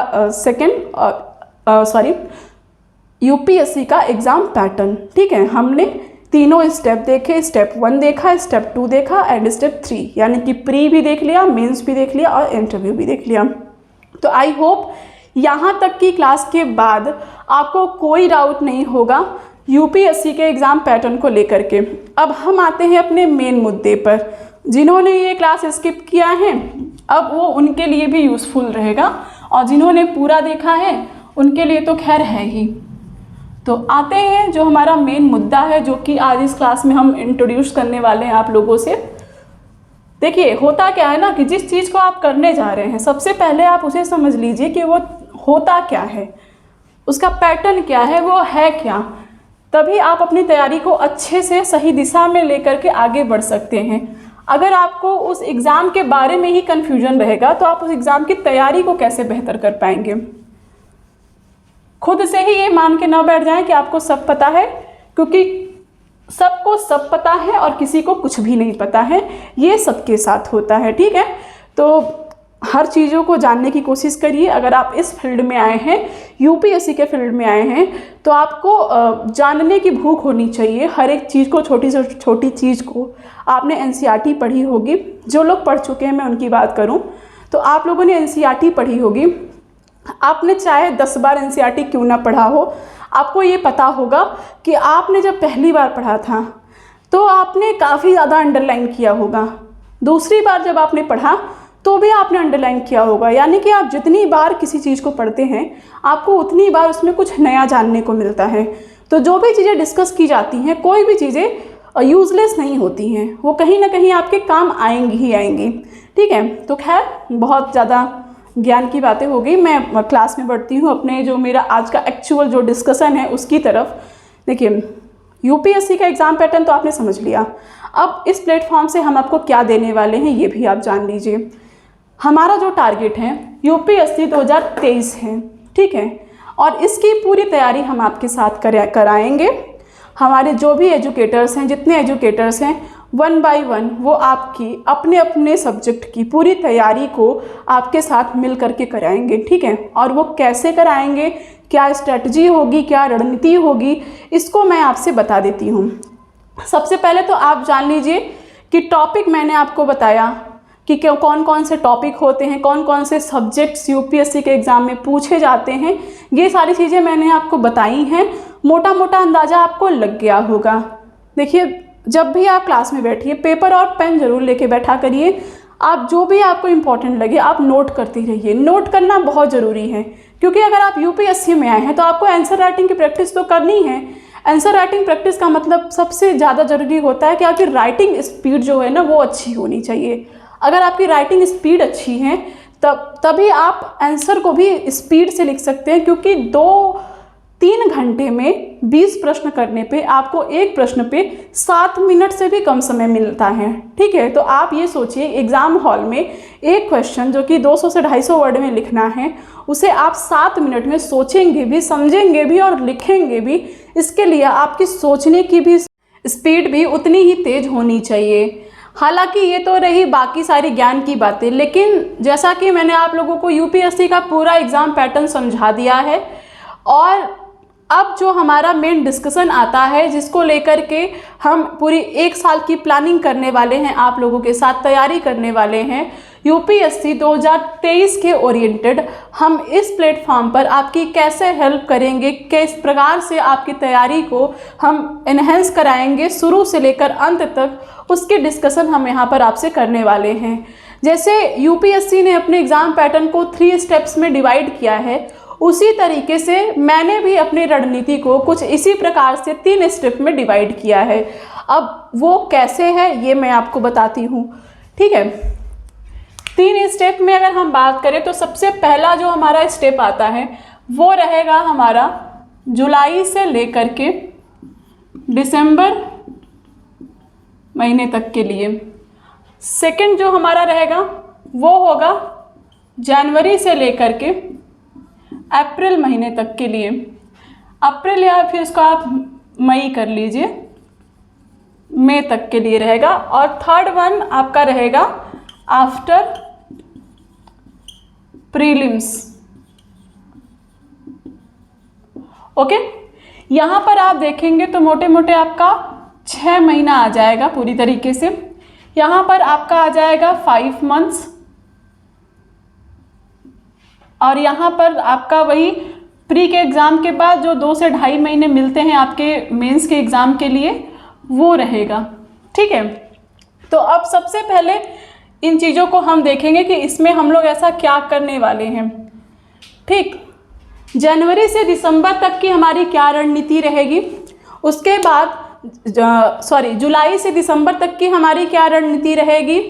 यूपीएससी का एग्ज़ाम पैटर्न, ठीक है। हमने तीनों स्टेप देखे, स्टेप 1 देखा, स्टेप 2 देखा एंड स्टेप 3, यानी कि प्री भी देख लिया, मेंस भी देख लिया और इंटरव्यू भी देख लिया। तो आई होप यहाँ तक की क्लास के बाद आपको कोई डाउट नहीं होगा यूपीएससी के एग्ज़ाम पैटर्न को लेकर के। अब हम आते हैं अपने मेन मुद्दे पर। जिन्होंने ये क्लास स्किप किया है अब वो उनके लिए भी यूज़फुल रहेगा, और जिन्होंने पूरा देखा है उनके लिए तो खैर है ही। तो आते हैं जो हमारा मेन मुद्दा है, जो कि आज इस क्लास में हम इंट्रोड्यूस करने वाले हैं आप लोगों से। देखिए होता क्या है ना कि जिस चीज़ को आप करने जा रहे हैं सबसे पहले आप उसे समझ लीजिए कि वो होता क्या है, उसका पैटर्न क्या है, वो है क्या। तभी आप अपनी तैयारी को अच्छे से सही दिशा में लेकर के आगे बढ़ सकते हैं। अगर आपको उस एग्ज़ाम के बारे में ही कन्फ्यूजन रहेगा तो आप उस एग्ज़ाम की तैयारी को कैसे बेहतर कर पाएंगे। खुद से ही ये मान के ना बैठ जाएं कि आपको सब पता है, क्योंकि सबको सब पता है और किसी को कुछ भी नहीं पता है। ये सबके साथ होता है, ठीक है। तो हर चीज़ों को जानने की कोशिश करिए। अगर आप इस फील्ड में आए हैं, यूपीएससी के फील्ड में आए हैं, तो आपको जानने की भूख होनी चाहिए। हर एक चीज़ को, छोटी से छोटी चीज़ को। आपने एनसीईआरटी पढ़ी होगी, जो लोग पढ़ चुके हैं मैं उनकी बात करूं तो आप लोगों ने एनसीईआरटी पढ़ी होगी, आपने चाहे 10 बार एनसीईआरटी क्यों ना पढ़ा हो, आपको ये पता होगा कि आपने जब पहली बार पढ़ा था तो आपने काफ़ी ज़्यादा अंडरलाइन किया होगा, दूसरी बार जब आपने पढ़ा तो भी आपने अंडरलाइन किया होगा। यानी कि आप जितनी बार किसी चीज़ को पढ़ते हैं आपको उतनी बार उसमें कुछ नया जानने को मिलता है। तो जो भी चीज़ें डिस्कस की जाती हैं, कोई भी चीज़ें यूज़लेस नहीं होती हैं, वो कहीं ना कहीं आपके काम आएंगी ही आएंगी। ठीक है, तो खैर बहुत ज़्यादा ज्ञान की बातें हो गई, मैं क्लास में बढ़ती हूँ अपने जो मेरा आज का एक्चुअल जो डिस्कशन है उसकी तरफ। देखिए, यूपीएससी का एग्ज़ाम पैटर्न तो आपने समझ लिया, अब इस प्लेटफॉर्म से हम आपको क्या देने वाले हैं ये भी आप जान लीजिए। हमारा जो टारगेट है यूपीएससी 2023 है, ठीक है, और इसकी पूरी तैयारी हम आपके साथ कराएंगे। हमारे जो भी एजुकेटर्स हैं, जितने एजुकेटर्स हैं, 1 बाय 1 वो आपकी अपने अपने सब्जेक्ट की पूरी तैयारी को आपके साथ मिल करके कराएंगे। ठीक है, और वो कैसे कराएंगे, क्या स्ट्रेटजी होगी, क्या रणनीति होगी, इसको मैं आपसे बता देती हूँ। सबसे पहले तो आप जान लीजिए कि टॉपिक मैंने आपको बताया कि कौन कौन से टॉपिक होते हैं, कौन कौन से सब्जेक्ट्स यूपीएससी के एग्ज़ाम में पूछे जाते हैं, ये सारी चीज़ें मैंने आपको बताई हैं। मोटा मोटा अंदाज़ा आपको लग गया होगा। देखिए, जब भी आप क्लास में बैठिए पेपर और पेन ज़रूर लेके बैठा करिए। आप जो भी आपको इम्पोर्टेंट लगे आप नोट करते रहिए। नोट करना बहुत ज़रूरी है, क्योंकि अगर आप यूपीएससी में आए हैं तो आपको आंसर राइटिंग की प्रैक्टिस तो करनी है। आंसर राइटिंग प्रैक्टिस का मतलब सबसे ज़्यादा ज़रूरी होता है कि आपकी राइटिंग स्पीड जो है ना वो अच्छी होनी चाहिए। अगर आपकी राइटिंग स्पीड अच्छी है तभी आप आंसर को भी स्पीड से लिख सकते हैं, क्योंकि 2-3 घंटे में 20 प्रश्न करने पे आपको एक प्रश्न पे 7 मिनट से भी कम समय मिलता है। ठीक है, तो आप ये सोचिए एग्ज़ाम हॉल में एक क्वेश्चन जो कि 200 से 250 वर्ड में लिखना है, उसे आप 7 मिनट में सोचेंगे भी, समझेंगे भी और लिखेंगे भी। इसके लिए आपकी सोचने की भी स्पीड भी उतनी ही तेज़ होनी चाहिए। हालांकि ये तो रही बाकी सारी ज्ञान की बातें, लेकिन जैसा कि मैंने आप लोगों को यूपीएससी का पूरा एग्ज़ाम पैटर्न समझा दिया है, और अब जो हमारा मेन डिस्कशन आता है जिसको लेकर के हम पूरी 1 साल की प्लानिंग करने वाले हैं, आप लोगों के साथ तैयारी करने वाले हैं यूपीएससी 2023 के ओरिएंटेड, हम इस प्लेटफॉर्म पर आपकी कैसे हेल्प करेंगे, किस प्रकार से आपकी तैयारी को हम एनहेंस कराएंगे शुरू से लेकर अंत तक, उसके डिस्कशन हम यहाँ पर आपसे करने वाले हैं। जैसे यूपीएससी ने अपने एग्ज़ाम पैटर्न को 3 स्टेप्स में डिवाइड किया है, उसी तरीके से मैंने भी अपनी रणनीति को कुछ इसी प्रकार से 3 स्टेप में डिवाइड किया है। अब वो कैसे है ये मैं आपको बताती हूँ। ठीक है, 3 स्टेप में अगर हम बात करें तो सबसे पहला जो हमारा स्टेप आता है वो रहेगा हमारा जुलाई से लेकर के दिसंबर महीने तक के लिए। सेकंड जो हमारा रहेगा वो होगा जनवरी से लेकर के अप्रैल महीने तक के लिए। अप्रैल या फिर इसको आप मई कर लीजिए, मई तक के लिए रहेगा। और थर्ड वन आपका रहेगा आफ्टर प्रीलिम्स। ओके, यहाँ पर आप देखेंगे तो मोटे मोटे आपका 6 महीना आ जाएगा पूरी तरीके से। यहाँ पर आपका आ जाएगा 5 मंथ्स, और यहाँ पर आपका वही प्री के एग्ज़ाम के बाद जो 2 से 2.5 महीने मिलते हैं आपके मेंस के एग्ज़ाम के लिए वो रहेगा। ठीक है, तो अब सबसे पहले इन चीज़ों को हम देखेंगे कि इसमें हम लोग ऐसा क्या करने वाले हैं। ठीक, जनवरी से दिसंबर तक की हमारी क्या रणनीति रहेगी, उसके बाद जुलाई से दिसंबर तक की हमारी क्या रणनीति रहेगी,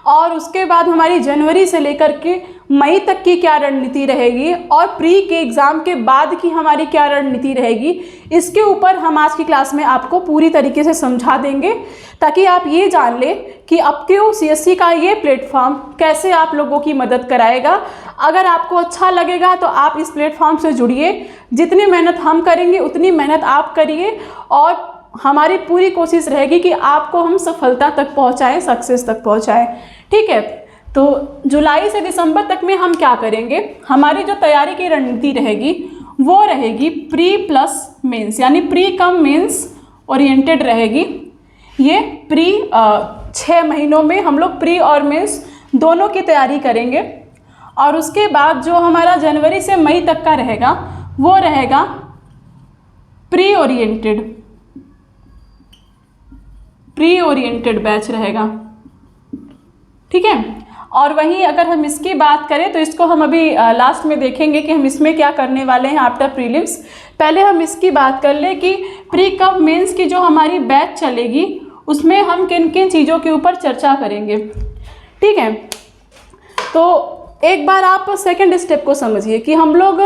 और उसके बाद हमारी जनवरी से लेकर के मई तक की क्या रणनीति रहेगी, और प्री के एग्ज़ाम के बाद की हमारी क्या रणनीति रहेगी, इसके ऊपर हम आज की क्लास में आपको पूरी तरीके से समझा देंगे, ताकि आप ये जान लें कि अपक्यू सीएससी का ये प्लेटफॉर्म कैसे आप लोगों की मदद कराएगा। अगर आपको अच्छा लगेगा तो आप इस प्लेटफॉर्म से जुड़िए। जितनी मेहनत हम करेंगे उतनी मेहनत आप करिए, और हमारी पूरी कोशिश रहेगी कि आपको हम सफलता तक पहुंचाएं, सक्सेस तक पहुंचाएं। ठीक है, तो जुलाई से दिसंबर तक में हम क्या करेंगे, हमारी जो तैयारी की रणनीति रहेगी वो रहेगी प्री प्लस मेंस, यानी प्री कम मेंस ओरिएंटेड रहेगी। ये प्री 6 महीनों में हम लोग प्री और मेंस दोनों की तैयारी करेंगे। और उसके बाद जो हमारा जनवरी से मई तक का रहेगा वो रहेगा प्री ओरिएंटेड बैच रहेगा। ठीक है, और वहीं अगर हम इसकी बात करें तो इसको हम अभी लास्ट में देखेंगे कि हम इसमें क्या करने वाले हैं आफ्टर प्रीलिम्स। पहले हम इसकी बात कर ले कि प्री कब मेंस की जो हमारी बैच चलेगी उसमें हम किन किन चीज़ों के ऊपर चर्चा करेंगे। ठीक है, तो एक बार आप सेकंड स्टेप को समझिए कि हम लोग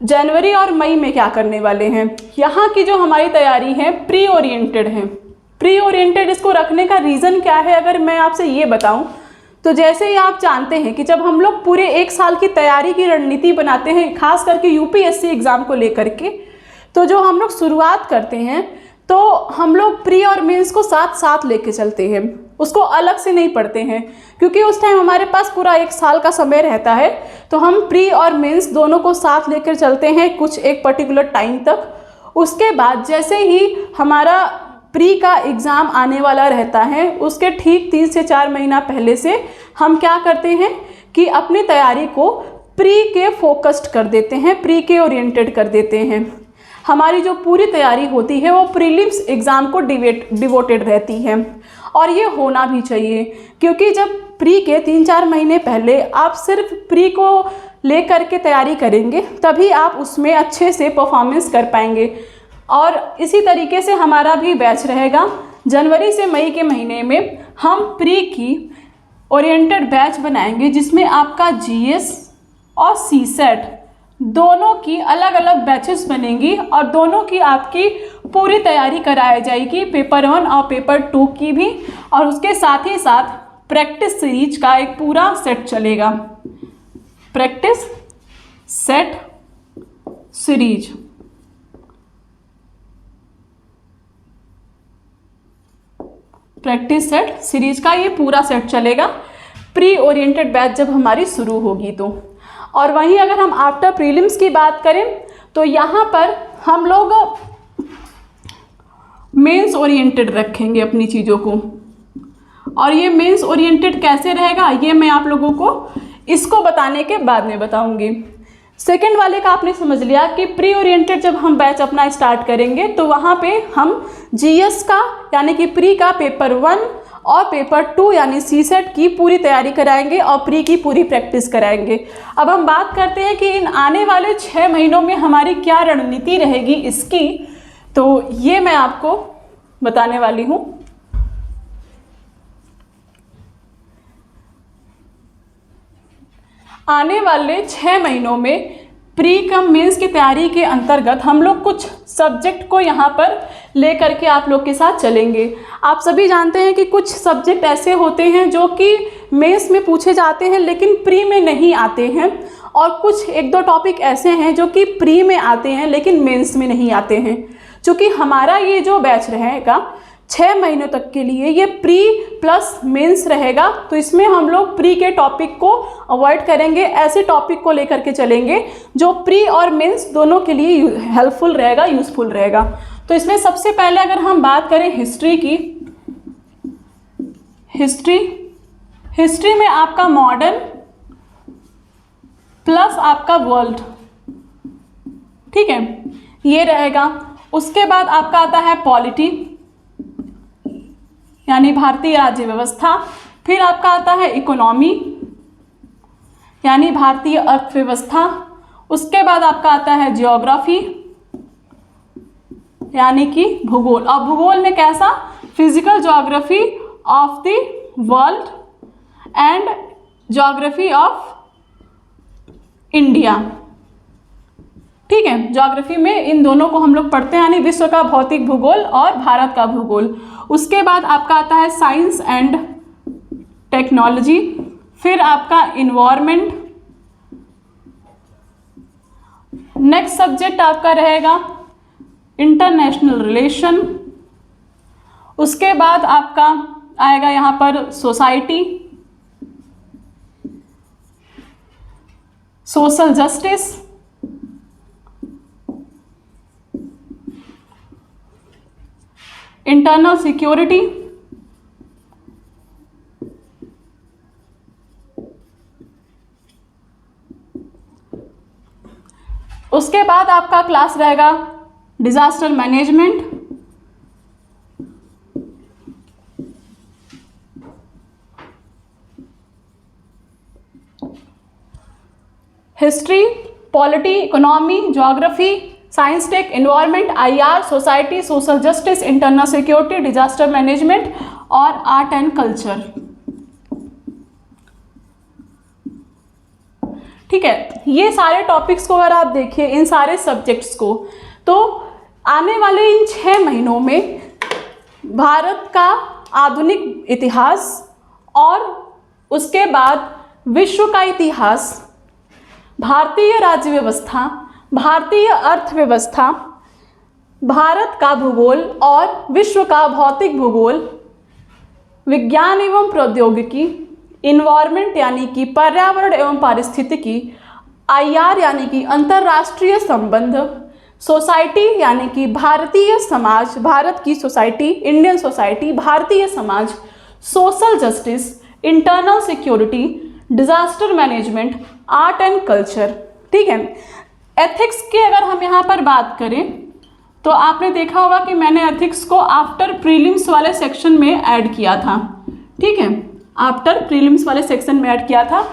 जनवरी और मई में क्या करने वाले हैं। यहाँ की जो हमारी तैयारी है प्री ओरिएंटेड है। प्री ओरिएंटेड इसको रखने का रीज़न क्या है अगर मैं आपसे ये बताऊं तो जैसे ही आप जानते हैं कि जब हम लोग पूरे एक साल की तैयारी की रणनीति बनाते हैं, खास करके यूपीएससी एग्ज़ाम को लेकर के, तो जो हम लोग शुरुआत करते हैं तो हम लोग प्री और मेंस को साथ साथ लेके चलते हैं, उसको अलग से नहीं पढ़ते हैं, क्योंकि उस टाइम हमारे पास पूरा एक साल का समय रहता है। तो हम प्री और मेंस दोनों को साथ लेकर चलते हैं कुछ एक पर्टिकुलर टाइम तक। उसके बाद जैसे ही हमारा प्री का एग्ज़ाम आने वाला रहता है उसके ठीक 3 से 4 महीना पहले से हम क्या करते हैं कि अपनी तैयारी को प्री के फोकस्ड कर देते हैं, प्री के ओरिएंटेड कर देते हैं। हमारी जो पूरी तैयारी होती है वो प्रीलिम्स एग्ज़ाम को डिवोटेड रहती है, और ये होना भी चाहिए, क्योंकि जब प्री के 3-4 महीने पहले आप सिर्फ प्री को ले करके तैयारी करेंगे तभी आप उसमें अच्छे से परफॉर्मेंस कर पाएंगे। और इसी तरीके से हमारा भी बैच रहेगा। जनवरी से मई के महीने में हम प्री की ओरिएंटेड बैच बनाएंगे जिसमें आपका जीएस और सीसेट दोनों की अलग अलग बैचेस बनेंगी और दोनों की आपकी पूरी तैयारी कराई जाएगी, पेपर 1 और पेपर 2 की भी, और उसके साथ ही साथ प्रैक्टिस सीरीज का एक पूरा सेट चलेगा। Practice set series, practice set series का ये पूरा सेट चलेगा प्री ओरिएंटेड बैच जब हमारी शुरू होगी तो। और वहीं अगर हम आफ्टर प्रीलिम्स की बात करें तो यहाँ पर हम लोग मेंस ओरिएंटेड रखेंगे अपनी चीज़ों को। और ये मेंस ओरिएंटेड कैसे रहेगा ये मैं आप लोगों को इसको बताने के बाद में बताऊंगी। सेकेंड वाले का आपने समझ लिया कि प्री ओरिएंटेड जब हम बैच अपना स्टार्ट करेंगे तो वहाँ पे हम जीएस का यानी कि प्री का पेपर 1 और पेपर 2 यानी सीसेट की पूरी तैयारी कराएंगे और प्री की पूरी प्रैक्टिस कराएंगे। अब हम बात करते हैं कि इन आने वाले 6 महीनों में हमारी क्या रणनीति रहेगी इसकी, तो ये मैं आपको बताने वाली हूँ। आने वाले 6 महीनों में प्री कम मेंस की तैयारी के अंतर्गत हम लोग कुछ सब्जेक्ट को यहाँ पर ले करके आप लोग के साथ चलेंगे। आप सभी जानते हैं कि कुछ सब्जेक्ट ऐसे होते हैं जो कि मेंस में पूछे जाते हैं लेकिन प्री में नहीं आते हैं, और कुछ 1-2 टॉपिक ऐसे हैं जो कि प्री में आते हैं लेकिन मेंस में नहीं आते हैं। चूँकि हमारा ये जो बैच रहेगा 6 महीनों तक के लिए ये प्री प्लस मेंस रहेगा, तो इसमें हम लोग प्री के टॉपिक को अवॉइड करेंगे, ऐसे टॉपिक को लेकर के चलेंगे जो प्री और मेंस दोनों के लिए हेल्पफुल रहेगा, यूज़फुल रहेगा। तो इसमें सबसे पहले अगर हम बात करें हिस्ट्री की, हिस्ट्री में आपका मॉडर्न प्लस आपका वर्ल्ड, ठीक है, ये रहेगा। उसके बाद आपका आता है पॉलिटी यानी भारतीय राज्य व्यवस्था, फिर आपका आता है इकोनॉमी यानी भारतीय अर्थव्यवस्था, उसके बाद आपका आता है ज्योग्राफी यानी कि भूगोल। और भूगोल में कैसा, physical geography of the world and geography of India, ठीक है। ज्योग्राफी में इन दोनों को हम लोग पढ़ते हैं यानी विश्व का भौतिक भूगोल और भारत का भूगोल। उसके बाद आपका आता है साइंस एंड टेक्नोलॉजी, फिर आपका इन्वायरमेंट, नेक्स्ट सब्जेक्ट आपका रहेगा इंटरनेशनल रिलेशन, उसके बाद आपका आएगा यहाँ पर society, social justice, internal security, उसके बाद आपका क्लास रहेगा disaster management, history, polity, economy, geography, science tech, environment, IR, society, social justice, internal security, disaster management और आर्ट एंड कल्चर। ठीक है, ये सारे टॉपिक्स को अगर आप देखिए, इन सारे सब्जेक्ट्स को, तो आने वाले इन 6 महीनों में भारत का आधुनिक इतिहास और उसके बाद विश्व का इतिहास, भारतीय राज्य व्यवस्था, भारतीय अर्थव्यवस्था, भारत का भूगोल और विश्व का भौतिक भूगोल, विज्ञान एवं प्रौद्योगिकी, इन्वायरमेंट यानी कि पर्यावरण एवं पारिस्थितिकी, आईआर यानी कि अंतर्राष्ट्रीय संबंध, सोसाइटी यानी कि भारतीय समाज, भारत की society, Indian society, Bharatiya Samaj, social justice, internal security, disaster management, art and culture. ठीक है, एथिक्स की अगर हम यहाँ पर बात करें तो आपने देखा होगा कि मैंने एथिक्स को आफ्टर प्रीलिम्स वाले सेक्शन में ऐड किया था। ठीक है, आफ्टर प्रीलिम्स वाले सेक्शन में ऐड किया था।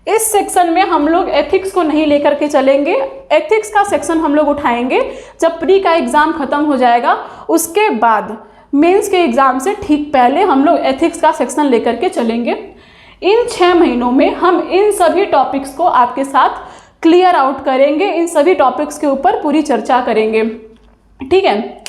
इस सेक्शन में हम लोग एथिक्स को नहीं लेकर के चलेंगे, एथिक्स का सेक्शन हम लोग उठाएंगे जब प्री का एग्ज़ाम ख़त्म हो जाएगा, उसके बाद मेंस के एग्ज़ाम से ठीक पहले हम लोग एथिक्स का सेक्शन लेकर के चलेंगे। इन 6 महीनों में हम इन सभी टॉपिक्स को आपके साथ क्लियर आउट करेंगे, इन सभी टॉपिक्स के ऊपर पूरी चर्चा करेंगे। ठीक है,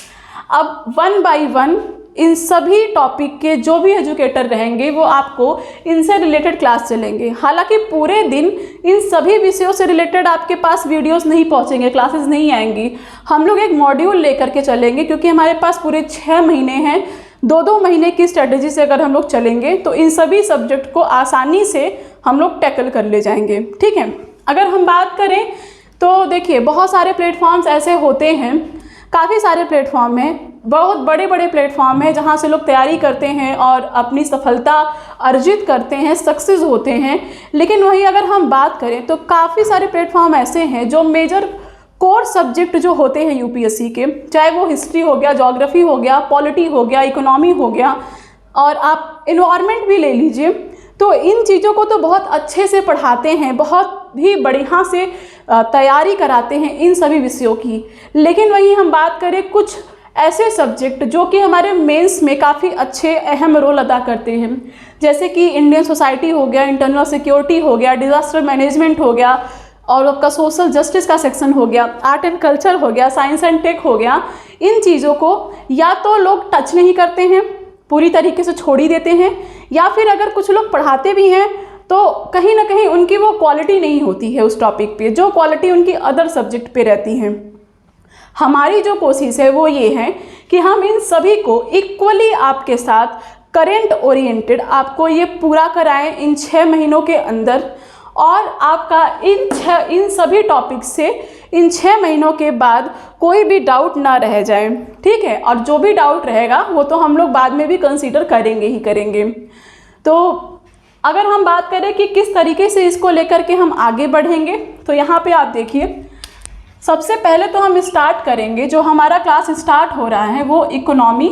अब 1 बाय 1 इन सभी टॉपिक के जो भी एजुकेटर रहेंगे वो आपको इनसे रिलेटेड क्लास चलेंगे। हालांकि पूरे दिन इन सभी विषयों से रिलेटेड आपके पास वीडियोस नहीं पहुंचेंगे, क्लासेस नहीं आएंगी। हम लोग एक मॉड्यूल लेकर के चलेंगे, क्योंकि हमारे पास पूरे 6 महीने हैं। 2-2 महीने की स्ट्रेटजी से अगर हम लोग चलेंगे तो इन सभी सब्जेक्ट को आसानी से हम लोग टैकल कर ले जाएंगे। ठीक है, अगर हम बात करें तो देखिए बहुत सारे प्लेटफॉर्म्स ऐसे होते हैं, काफ़ी सारे प्लेटफॉर्म हैं, बहुत बड़े बड़े प्लेटफॉर्म हैं जहाँ से लोग तैयारी करते हैं और अपनी सफलता अर्जित करते हैं, सक्सेस होते हैं। लेकिन वहीं अगर हम बात करें तो काफ़ी सारे प्लेटफॉर्म ऐसे हैं जो मेजर कोर सब्जेक्ट जो होते हैं यूपीएससी के, चाहे वो हिस्ट्री हो गया, ज्योग्राफी हो गया, पॉलिटी हो गया, इकोनॉमी हो गया, और आप एनवायरनमेंट भी ले लीजिए, तो इन चीज़ों को तो बहुत अच्छे से पढ़ाते हैं, बहुत ही बढ़िया से तैयारी कराते हैं इन सभी विषयों की। लेकिन वहीं हम बात करें कुछ ऐसे सब्जेक्ट जो कि हमारे मेंस में काफ़ी अच्छे अहम रोल अदा करते हैं, जैसे कि इंडियन सोसाइटी हो गया, इंटरनल सिक्योरिटी हो गया, डिजास्टर मैनेजमेंट हो गया, और आपका सोशल जस्टिस का सेक्शन हो गया, आर्ट एंड कल्चर हो गया, साइंस एंड टेक हो गया। इन चीज़ों को या तो लोग टच नहीं करते हैं, पूरी तरीके से छोड़ ही देते हैं, या फिर अगर कुछ लोग पढ़ाते भी हैं तो कहीं ना कहीं उनकी वो क्वालिटी नहीं होती है उस टॉपिक पे, जो क्वालिटी उनकी अदर सब्जेक्ट पे रहती है। हमारी जो कोशिश है वो ये है कि हम इन सभी को इक्वली आपके साथ करेंट ओरिएंटेड आपको ये पूरा कराएं इन 6 महीनों के अंदर, और आपका इन सभी टॉपिक से इन 6 महीनों के बाद कोई भी डाउट ना रह जाए। ठीक है, और जो भी डाउट रहेगा वो तो हम लोग बाद में भी कंसीडर करेंगे ही करेंगे। तो अगर हम बात करें कि किस तरीके से इसको लेकर के हम आगे बढ़ेंगे, तो यहाँ पे आप देखिए, सबसे पहले तो हम स्टार्ट करेंगे, जो हमारा क्लास स्टार्ट हो रहा है वो इकोनॉमी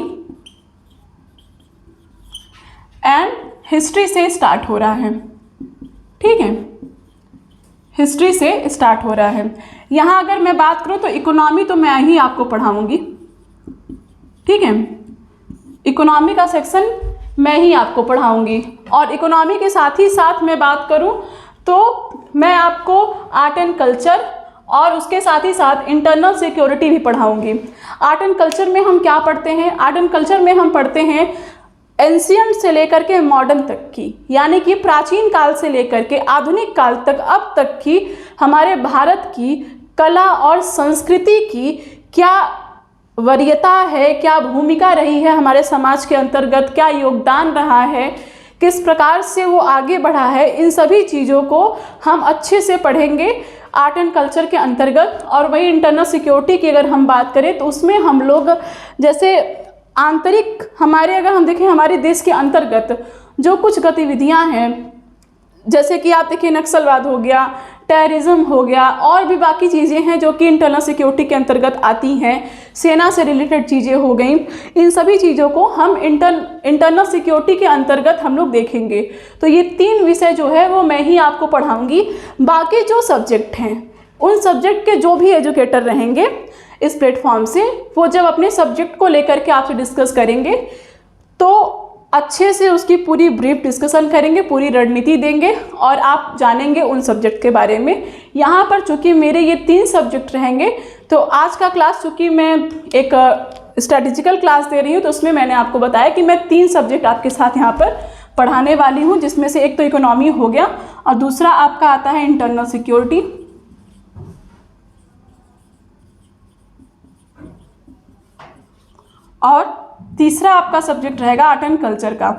एंड हिस्ट्री से स्टार्ट हो रहा है। ठीक है, हिस्ट्री से स्टार्ट हो रहा है। यहाँ अगर मैं बात करूँ तो इकोनॉमी तो मैं ही आपको पढ़ाऊँगी। ठीक है, इकोनॉमी का सेक्शन मैं ही आपको पढ़ाऊँगी, और इकोनॉमी के साथ ही साथ मैं बात करूँ तो मैं आपको आर्ट एंड कल्चर और उसके साथ ही साथ इंटरनल सिक्योरिटी भी पढ़ाऊँगी। आर्ट एंड कल्चर में हम क्या पढ़ते हैं? आर्ट एंड कल्चर में हम पढ़ते हैं एंशियंट से लेकर के मॉडर्न तक की, यानी कि प्राचीन काल से लेकर के आधुनिक काल तक, अब तक की हमारे भारत की कला और संस्कृति की क्या वरीयता है, क्या भूमिका रही है हमारे समाज के अंतर्गत, क्या योगदान रहा है, किस प्रकार से वो आगे बढ़ा है, इन सभी चीज़ों को हम अच्छे से पढ़ेंगे आर्ट एंड कल्चर के अंतर्गत। और वही इंटरनल सिक्योरिटी की अगर हम बात करें तो उसमें हम लोग जैसे आंतरिक हमारे, अगर हम देखें हमारे देश के अंतर्गत जो कुछ गतिविधियां हैं, जैसे कि आप देखिए नक्सलवाद हो गया, टेररिज्म हो गया, और भी बाकी चीज़ें हैं जो कि इंटरनल सिक्योरिटी के अंतर्गत आती हैं, सेना से रिलेटेड चीज़ें हो गई, इन सभी चीज़ों को हम इंटरनल सिक्योरिटी के अंतर्गत हम लोग देखेंगे। तो ये 3 विषय जो है वो मैं ही आपको पढ़ाऊँगी। बाकी जो सब्जेक्ट हैं, उन सब्जेक्ट के जो भी एजुकेटर रहेंगे इस प्लेटफॉर्म से, वो जब अपने सब्जेक्ट को लेकर के आपसे डिस्कस करेंगे तो अच्छे से उसकी पूरी ब्रीफ डिस्कशन करेंगे, पूरी रणनीति देंगे और आप जानेंगे उन सब्जेक्ट के बारे में। यहाँ पर चूँकि मेरे ये 3 सब्जेक्ट रहेंगे, तो आज का क्लास चूँकि मैं एक स्ट्रैटेजिकल क्लास दे रही हूँ, तो उसमें मैंने आपको बताया कि मैं 3 सब्जेक्ट आपके साथ यहाँ पर पढ़ाने वाली हूँ, जिसमें से एक तो इकोनॉमी हो गया और दूसरा आपका आता है इंटरनल सिक्योरिटी, और तीसरा आपका सब्जेक्ट रहेगा आर्ट एंड कल्चर का।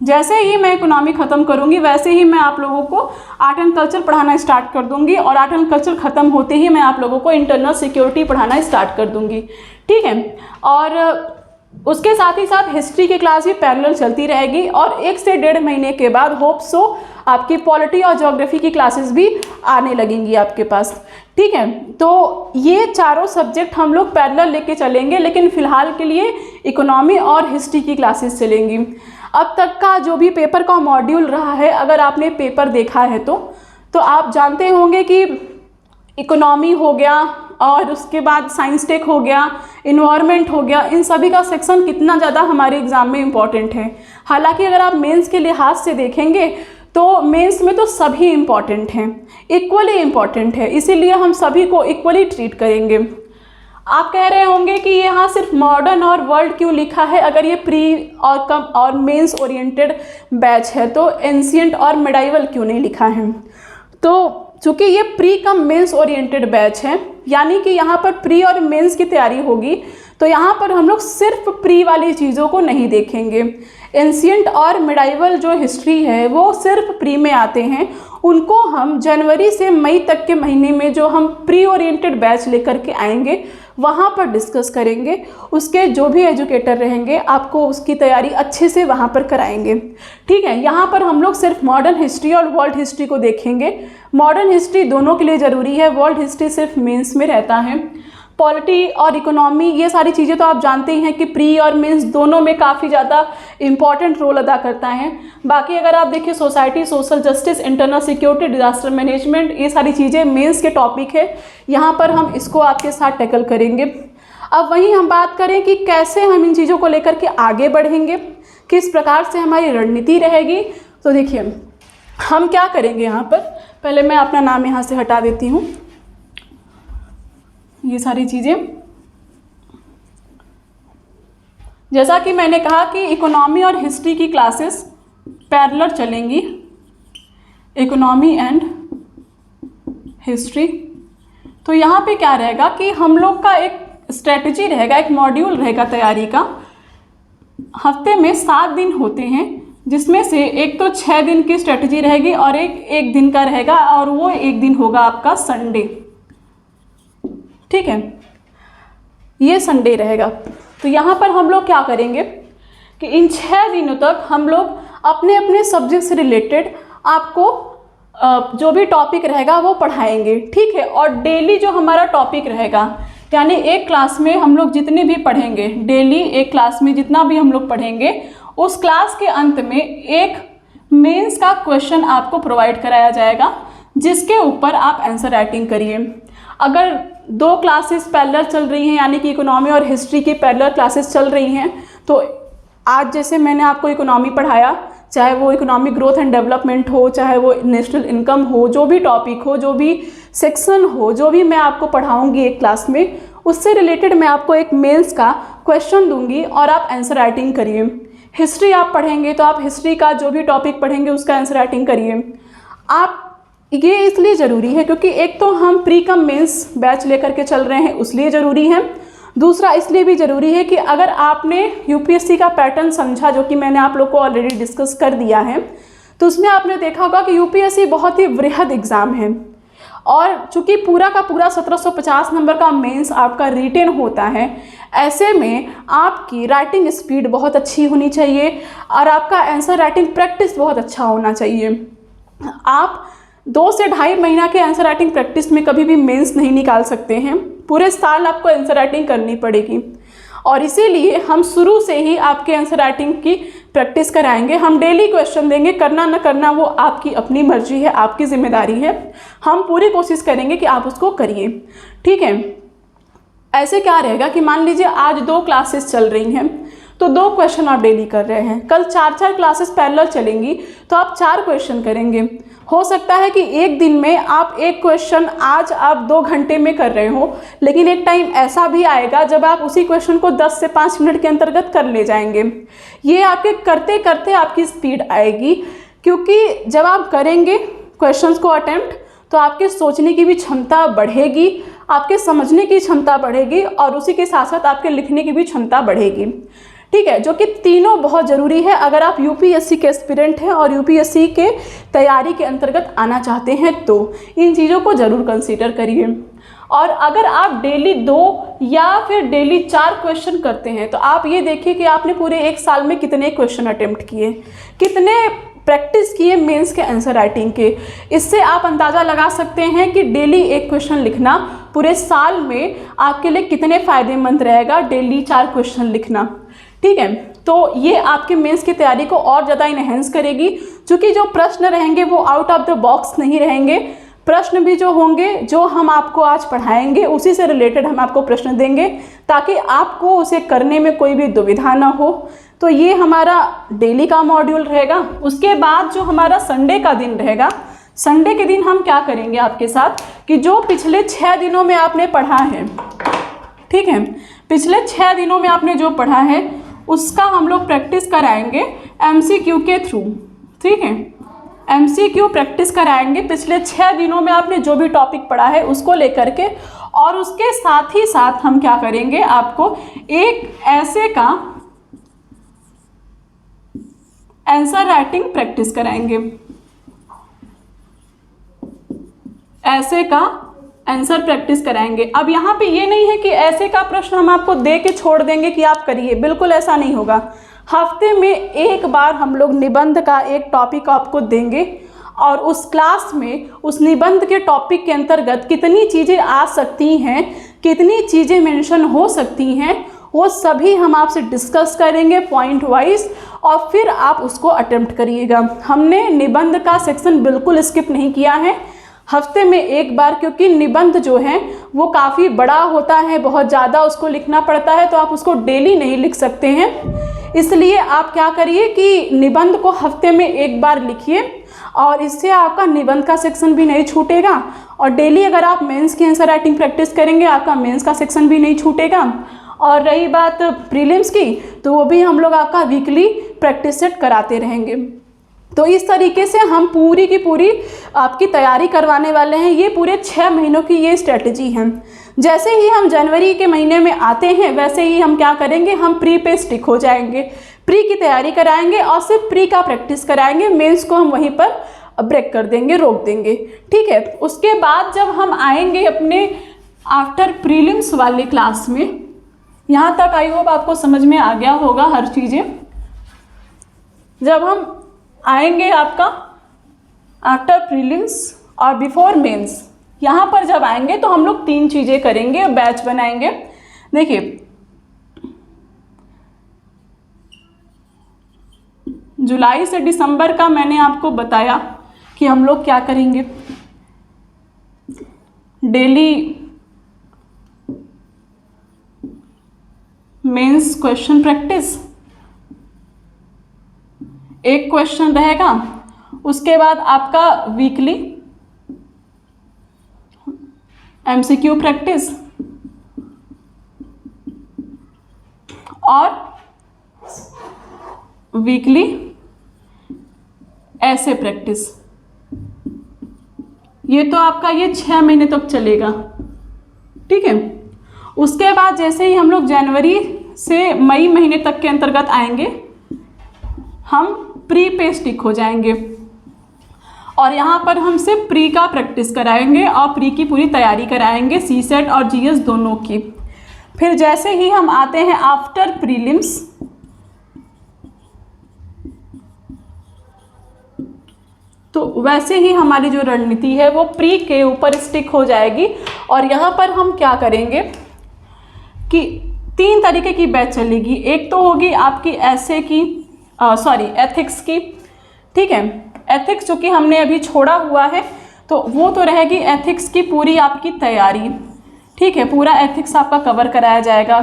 जैसे ही मैं इकोनॉमी ख़त्म करूँगी वैसे ही मैं आप लोगों को आर्ट एंड कल्चर पढ़ाना स्टार्ट कर दूँगी, और आर्ट एंड कल्चर ख़त्म होते ही मैं आप लोगों को इंटरनल सिक्योरिटी पढ़ाना स्टार्ट कर दूँगी, ठीक है। और उसके साथ ही साथ हिस्ट्री की क्लास भी पैरेलल चलती रहेगी, और 1 से 1.5 महीने के बाद होप सो आपकी पॉलिटी और ज्योग्राफी की क्लासेस भी आने लगेंगी आपके पास, ठीक है। तो ये चारों सब्जेक्ट हम लोग पैरेलल लेके चलेंगे, लेकिन फ़िलहाल के लिए इकोनॉमी और हिस्ट्री की क्लासेस चलेंगी। अब तक का जो भी पेपर का मॉड्यूल रहा है, अगर आपने पेपर देखा है तो आप जानते होंगे कि इकोनॉमी हो गया और उसके बाद साइंस टेक हो गया, इन्वायरमेंट हो गया, इन सभी का सेक्शन कितना ज़्यादा हमारे एग्ज़ाम में इम्पॉर्टेंट है। हालांकि अगर आप मेंस के लिहाज से देखेंगे तो मेंस में तो सभी इम्पॉर्टेंट हैं, इक्वली इम्पॉर्टेंट है, इसीलिए हम सभी को इक्वली ट्रीट करेंगे। आप कह रहे होंगे कि यहाँ सिर्फ मॉडर्न और वर्ल्ड क्यों लिखा है, अगर ये प्री और कम और मेंस ओरिएंटेड बैच है तो एंशिएंट और मिडाइवल क्यों नहीं लिखा है। तो चूँकि ये pre cum mains oriented batch है, यानी कि यहाँ पर प्री और मेंस की तैयारी होगी, तो यहाँ पर हम लोग सिर्फ प्री वाली चीज़ों को नहीं देखेंगे। एंशिएंट और मिडाइवल जो हिस्ट्री है वो सिर्फ प्री में आते हैं, उनको हम जनवरी से मई तक के महीने में जो हम प्री ओरिएंटेड बैच लेकर के आएंगे वहाँ पर डिस्कस करेंगे। उसके जो भी एजुकेटर रहेंगे आपको उसकी तैयारी अच्छे से वहाँ पर कराएंगे, ठीक है। यहाँ पर हम लोग सिर्फ मॉडर्न हिस्ट्री और वर्ल्ड हिस्ट्री को देखेंगे। मॉडर्न हिस्ट्री दोनों के लिए ज़रूरी है, वर्ल्ड हिस्ट्री सिर्फ मेंस में रहता है। पॉलिटी और इकोनॉमी ये सारी चीज़ें तो आप जानते ही हैं कि प्री और मेंस दोनों में काफ़ी ज़्यादा इम्पॉर्टेंट रोल अदा करता है। बाकी अगर आप देखिए society, social justice, internal security, disaster management, ये सारी चीज़ें मेंस के टॉपिक है, यहाँ पर हम इसको आपके साथ टैकल करेंगे। अब वहीं हम बात करें कि कैसे हम इन चीज़ों को लेकर के आगे बढ़ेंगे, किस प्रकार से हमारी रणनीति रहेगी। तो देखिए हम क्या करेंगे यहाँ पर, पहले मैं अपना नाम यहाँ से हटा देती हूँ, ये सारी चीज़ें। जैसा कि मैंने कहा कि इकोनॉमी और हिस्ट्री की क्लासेस पैरेलल चलेंगी, इकोनॉमी एंड हिस्ट्री। तो यहाँ पे क्या रहेगा कि हम लोग का एक स्ट्रेटजी रहेगा, एक मॉड्यूल रहेगा तैयारी का। हफ्ते में 7 दिन होते हैं, जिसमें से एक तो 6 दिन की स्ट्रेटजी रहेगी और एक दिन का रहेगा, और वो एक दिन होगा आपका संडे, ठीक है, ये संडे रहेगा। तो यहाँ पर हम लोग क्या करेंगे कि इन 6 दिनों तक हम लोग अपने अपने सब्जेक्ट से रिलेटेड आपको जो भी टॉपिक रहेगा वो पढ़ाएंगे, ठीक है। और डेली जो हमारा टॉपिक रहेगा, यानी एक क्लास में हम लोग जितने भी पढ़ेंगे, डेली एक क्लास में जितना भी हम लोग पढ़ेंगे, उस क्लास के अंत में एक मेंस का क्वेश्चन आपको प्रोवाइड कराया जाएगा, जिसके ऊपर आप आंसर राइटिंग करिए। अगर 2 क्लासेस पैरेलल चल रही हैं, यानी कि इकोनॉमी और हिस्ट्री की पैरेलल क्लासेस चल रही हैं, तो आज जैसे मैंने आपको इकोनॉमी पढ़ाया, चाहे वो इकोनॉमिक ग्रोथ एंड डेवलपमेंट हो, चाहे वो नेशनल इनकम हो, जो भी टॉपिक हो, जो भी सेक्शन हो, जो भी मैं आपको पढ़ाऊंगी एक क्लास में, उससे रिलेटेड मैं आपको एक मेंस का क्वेश्चन दूंगी और आप आंसर राइटिंग करिए। हिस्ट्री आप पढ़ेंगे तो आप हिस्ट्री का जो भी टॉपिक पढ़ेंगे उसका आंसर राइटिंग करिए। आप ये इसलिए ज़रूरी है क्योंकि एक तो हम प्री कम मेंस बैच लेकर के चल रहे हैं, उसलिए ज़रूरी है। दूसरा इसलिए भी ज़रूरी है कि अगर आपने यूपीएससी का पैटर्न समझा, जो कि मैंने आप लोग को ऑलरेडी डिस्कस कर दिया है, तो उसमें आपने देखा होगा कि यूपीएससी बहुत ही वृहद एग्ज़ाम है, और चूँकि पूरा का पूरा 1750 नंबर का मेंस आपका रिटेन होता है, ऐसे में आपकी राइटिंग स्पीड बहुत अच्छी होनी चाहिए और आपका आंसर राइटिंग प्रैक्टिस बहुत अच्छा होना चाहिए। आप 2 से ढाई महीना के आंसर राइटिंग प्रैक्टिस में कभी भी मेंस नहीं निकाल सकते हैं। पूरे साल आपको आंसर राइटिंग करनी पड़ेगी और इसीलिए हम शुरू से ही आपके आंसर राइटिंग की प्रैक्टिस कराएंगे। हम डेली क्वेश्चन देंगे, करना न करना वो आपकी अपनी मर्जी है, आपकी जिम्मेदारी है। हम पूरी कोशिश करेंगे कि आप उसको करिए, ठीक है। ऐसे क्या रहेगा कि मान लीजिए आज 2 क्लासेस चल रही हैं तो 2 क्वेश्चन आप डेली कर रहे हैं, कल 4 क्लासेस पैरेलल चलेंगी तो आप 4 क्वेश्चन करेंगे। हो सकता है कि एक दिन में आप एक क्वेश्चन आज आप 2 घंटे में कर रहे हो, लेकिन एक टाइम ऐसा भी आएगा जब आप उसी क्वेश्चन को 10 से 5 मिनट के अंतर्गत कर ले जाएंगे। ये आपके करते करते आपकी स्पीड आएगी, क्योंकि जब आप करेंगे क्वेश्चंस को अटेम्प्ट तो आपके सोचने की भी क्षमता बढ़ेगी, आपके समझने की क्षमता बढ़ेगी और उसी के साथ साथ आपके लिखने की भी क्षमता बढ़ेगी, ठीक है, जो कि तीनों बहुत ज़रूरी है अगर आप यूपीएससी के एस्पिरेंट हैं और यूपीएससी के तैयारी के अंतर्गत आना चाहते हैं तो इन चीज़ों को ज़रूर कंसीडर करिए। और अगर आप डेली 2 या फिर डेली 4 क्वेश्चन करते हैं तो आप ये देखिए कि आपने पूरे 1 साल में कितने क्वेश्चन अटेम्प्ट किए, कितने प्रैक्टिस किए मेंस के आंसर राइटिंग के। इससे आप अंदाज़ा लगा सकते हैं कि डेली 1 क्वेश्चन लिखना पूरे साल में आपके लिए कितने फ़ायदेमंद रहेगा, डेली 4 क्वेश्चन लिखना, ठीक है। तो ये आपके मेंस की तैयारी को और ज़्यादा इनहेंस करेगी, क्योंकि जो प्रश्न रहेंगे वो आउट ऑफ द बॉक्स नहीं रहेंगे। प्रश्न भी जो होंगे जो हम आपको आज पढ़ाएंगे उसी से रिलेटेड हम आपको प्रश्न देंगे ताकि आपको उसे करने में कोई भी दुविधा ना हो। तो ये हमारा डेली का मॉड्यूल रहेगा। उसके बाद जो हमारा संडे का दिन रहेगा, संडे के दिन हम क्या करेंगे आपके साथ कि जो पिछले 6 दिनों में आपने पढ़ा है, ठीक है, पिछले 6 दिनों में आपने जो पढ़ा है उसका हम लोग प्रैक्टिस कराएंगे एमसीक्यू के थ्रू, ठीक है। एमसीक्यू प्रैक्टिस कराएंगे पिछले 6 दिनों में आपने जो भी टॉपिक पढ़ा है उसको लेकर के, और उसके साथ ही साथ हम क्या करेंगे आपको एक ऐसे का आंसर राइटिंग प्रैक्टिस कराएंगे, ऐसे का आंसर प्रैक्टिस कराएंगे। अब यहाँ पे ये नहीं है कि ऐसे का प्रश्न हम आपको दे के छोड़ देंगे कि आप करिए, बिल्कुल ऐसा नहीं होगा। हफ्ते में एक बार हम लोग निबंध का एक टॉपिक आपको देंगे और उस क्लास में उस निबंध के टॉपिक के अंतर्गत कितनी चीज़ें आ सकती हैं, कितनी चीज़ें मेंशन हो सकती हैं, वो सभी हम आपसे डिस्कस करेंगे पॉइंट वाइज और फिर आप उसको अटेम्प्ट करिएगा। हमने निबंध का सेक्शन बिल्कुल स्किप नहीं किया है, हफ्ते में एक बार, क्योंकि निबंध जो है वो काफ़ी बड़ा होता है, बहुत ज़्यादा उसको लिखना पड़ता है, तो आप उसको डेली नहीं लिख सकते हैं। इसलिए आप क्या करिए कि निबंध को हफ्ते में एक बार लिखिए और इससे आपका निबंध का सेक्शन भी नहीं छूटेगा और डेली अगर आप मेंस की आंसर राइटिंग प्रैक्टिस करेंगे आपका मेंस का सेक्शन भी नहीं छूटेगा। और रही बात प्रीलिम्स की, तो वो भी हम लोग आपका वीकली प्रैक्टिस सेट कराते रहेंगे। तो इस तरीके से हम पूरी की पूरी आपकी तैयारी करवाने वाले हैं। ये पूरे 6 महीनों की ये स्ट्रेटजी है। जैसे ही हम जनवरी के महीने में आते हैं वैसे ही हम क्या करेंगे, हम प्री पे स्टिक हो जाएंगे, प्री की तैयारी कराएंगे और सिर्फ प्री का प्रैक्टिस कराएंगे। मेंस को हम वहीं पर ब्रेक कर देंगे, रोक देंगे, ठीक है। उसके बाद जब हम आएंगे अपने आफ्टर प्रीलिम्स वाले क्लास में, यहाँ तक आई होप आपको समझ में आ गया होगा हर चीज़ें। जब हम आएंगे आपका आफ्टर प्रीलिम्स और बिफोर मेंस, यहाँ पर जब आएंगे तो हम लोग 3 चीज़ें करेंगे, बैच बनाएंगे। देखिए, जुलाई से दिसंबर का मैंने आपको बताया कि हम लोग क्या करेंगे, डेली मेंस क्वेश्चन प्रैक्टिस, एक क्वेश्चन रहेगा, उसके बाद आपका वीकली एमसीक्यू प्रैक्टिस और वीकली ऐसे प्रैक्टिस। ये तो आपका ये 6 महीने तक चलेगा, ठीक है। उसके बाद जैसे ही हम लोग जनवरी से मई महीने तक के अंतर्गत आएंगे, हम प्री पे स्टिक हो जाएंगे और यहाँ पर हम सिर्फ प्री का प्रैक्टिस कराएंगे और प्री की पूरी तैयारी कराएंगे, सीसेट और जीएस दोनों की। फिर जैसे ही हम आते हैं आफ्टर प्रीलिम्स, तो वैसे ही हमारी जो रणनीति है वो प्री के ऊपर स्टिक हो जाएगी। और यहाँ पर हम क्या करेंगे कि 3 तरीके की बैच चलेगी। एक तो होगी आपकी ऐसे की एथिक्स की, ठीक है, एथिक्स जो कि हमने अभी छोड़ा हुआ है, तो वो तो रहेगी एथिक्स की पूरी आपकी तैयारी, ठीक है, पूरा एथिक्स आपका कवर कराया जाएगा।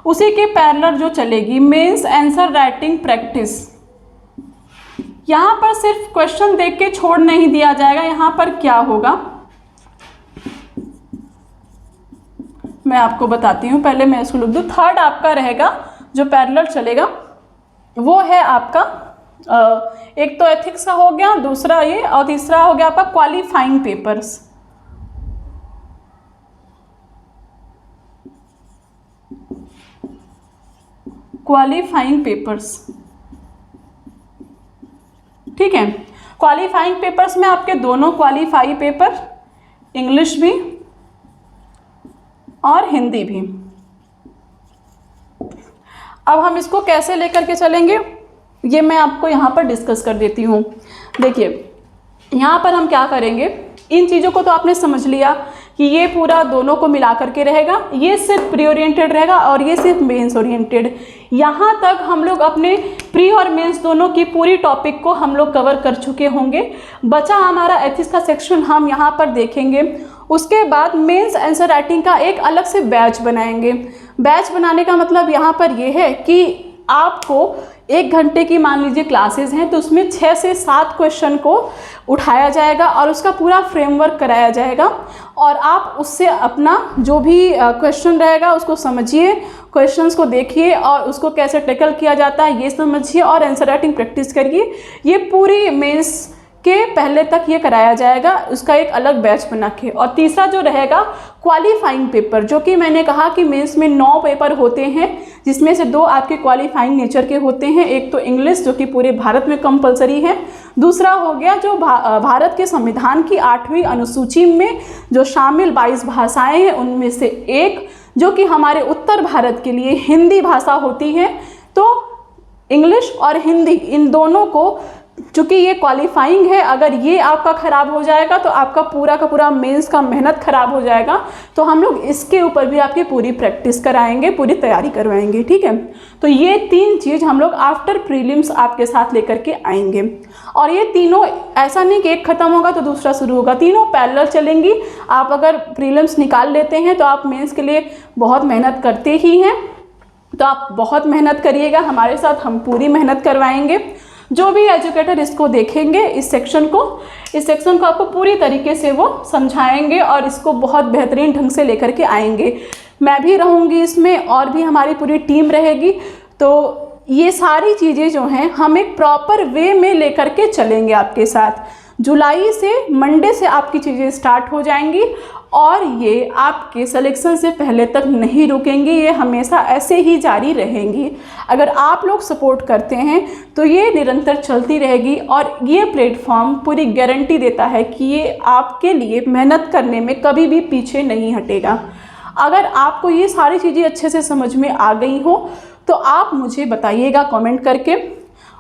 उसी के पैरेलल जो चलेगी मेंस आंसर राइटिंग प्रैक्टिस। यहाँ पर सिर्फ क्वेश्चन देख के छोड़ नहीं दिया जाएगा। यहाँ पर क्या होगा मैं आपको बताती हूँ, पहले मैं इसको लिख दूँ। थर्ड आपका रहेगा जो पैरेलल चलेगा वो है आपका एक तो एथिक्स का हो गया, दूसरा ये, और तीसरा हो गया आपका क्वालिफाइंग पेपर्स। क्वालिफाइंग पेपर्स, ठीक है। क्वालिफाइंग पेपर्स में आपके दोनों क्वालिफाई पेपर, इंग्लिश भी और हिंदी भी। अब हम इसको कैसे लेकर के चलेंगे ये मैं आपको यहाँ पर डिस्कस कर देती हूँ। देखिए यहाँ पर हम क्या करेंगे, इन चीज़ों को तो आपने समझ लिया कि ये पूरा दोनों को मिला करके रहेगा, ये सिर्फ प्री ओरिएंटेड रहेगा और ये सिर्फ मेंस ओरिएंटेड। यहाँ तक हम लोग अपने प्री और मेंस दोनों की पूरी टॉपिक को हम लोग कवर कर चुके होंगे। बचा हमारा एथिक्स का सेक्शन हम यहाँ पर देखेंगे। उसके बाद मेंस आंसर राइटिंग का एक अलग से बैच बनाएंगे। बैच बनाने का मतलब यहाँ पर ये है कि आपको 1 घंटे की मान लीजिए क्लासेस हैं, तो उसमें 6 से 7 क्वेश्चन को उठाया जाएगा और उसका पूरा फ्रेमवर्क कराया जाएगा और आप उससे अपना जो भी क्वेश्चन रहेगा उसको समझिए, क्वेश्चंस को देखिए और उसको कैसे टैकल किया जाता है ये समझिए और आंसर राइटिंग प्रैक्टिस करिए। ये पूरी मेंस के पहले तक ये कराया जाएगा, उसका एक अलग बैच बना के। और तीसरा जो रहेगा क्वालिफाइंग पेपर, जो कि मैंने कहा कि मेंस में 9 पेपर होते हैं, जिसमें से 2 आपके क्वालिफाइंग नेचर के होते हैं। एक तो इंग्लिश जो कि पूरे भारत में कंपलसरी है, दूसरा हो गया जो भारत के संविधान की 8वीं अनुसूची में जो शामिल 22 भाषाएं हैं उनमें से एक जो कि हमारे उत्तर भारत के लिए हिंदी भाषा होती है। तो इंग्लिश और हिंदी इन दोनों को, चूँकि ये क्वालिफाइंग है, अगर ये आपका ख़राब हो जाएगा तो आपका पूरा का पूरा मेंस का मेहनत ख़राब हो जाएगा। तो हम लोग इसके ऊपर भी आपकी पूरी प्रैक्टिस कराएंगे, पूरी तैयारी करवाएंगे, ठीक है। तो ये 3 चीज़ हम लोग आफ्टर प्रीलिम्स आपके साथ लेकर के आएंगे। और ये तीनों ऐसा नहीं कि एक ख़त्म होगा तो दूसरा शुरू होगा, तीनों पैरेलल चलेंगी। आप अगर प्रीलिम्स निकाल लेते हैं तो आप मेंस के लिए बहुत मेहनत करते ही हैं, तो आप बहुत मेहनत करिएगा हमारे साथ, हम पूरी मेहनत करवाएंगे। जो भी एजुकेटर इसको देखेंगे, इस सेक्शन को आपको पूरी तरीके से वो समझाएंगे और इसको बहुत बेहतरीन ढंग से लेकर के आएंगे। मैं भी रहूँगी इसमें और भी हमारी पूरी टीम रहेगी। तो ये सारी चीज़ें जो हैं हम एक प्रॉपर वे में लेकर के चलेंगे आपके साथ। जुलाई से, मंडे से आपकी चीज़ें स्टार्ट हो जाएंगी और ये आपके सिलेक्शन से पहले तक नहीं रुकेंगी, ये हमेशा ऐसे ही जारी रहेंगी। अगर आप लोग सपोर्ट करते हैं तो ये निरंतर चलती रहेगी और ये प्लेटफॉर्म पूरी गारंटी देता है कि ये आपके लिए मेहनत करने में कभी भी पीछे नहीं हटेगा। अगर आपको ये सारी चीज़ें अच्छे से समझ में आ गई हो तो आप मुझे बताइएगा कमेंट करके।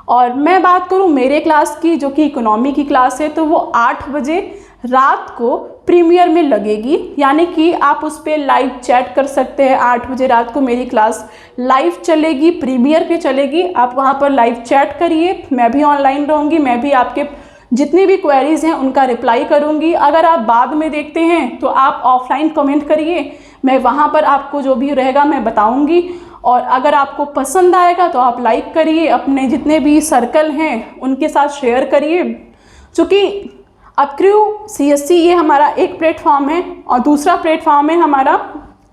और मैं बात करूँ मेरे क्लास की, जो कि इकोनॉमी की क्लास है, तो वो 8 बजे रात को प्रीमियर में लगेगी, यानी कि आप उस पर लाइव चैट कर सकते हैं। 8 बजे रात को मेरी क्लास लाइव चलेगी, प्रीमियर पे चलेगी। आप वहाँ पर लाइव चैट करिए, मैं भी ऑनलाइन रहूँगी, मैं भी आपके जितनी भी क्वेरीज़ हैं उनका रिप्लाई करूँगी। अगर आप बाद में देखते हैं तो आप ऑफलाइन कमेंट करिए, मैं वहाँ पर आपको जो भी रहेगा मैं बताऊँगी। और अगर आपको पसंद आएगा तो आप लाइक करिए, अपने जितने भी सर्कल हैं उनके साथ शेयर करिए। चूँकि अपक्रू CSC ये हमारा एक प्लेटफॉर्म है और दूसरा प्लेटफॉर्म है हमारा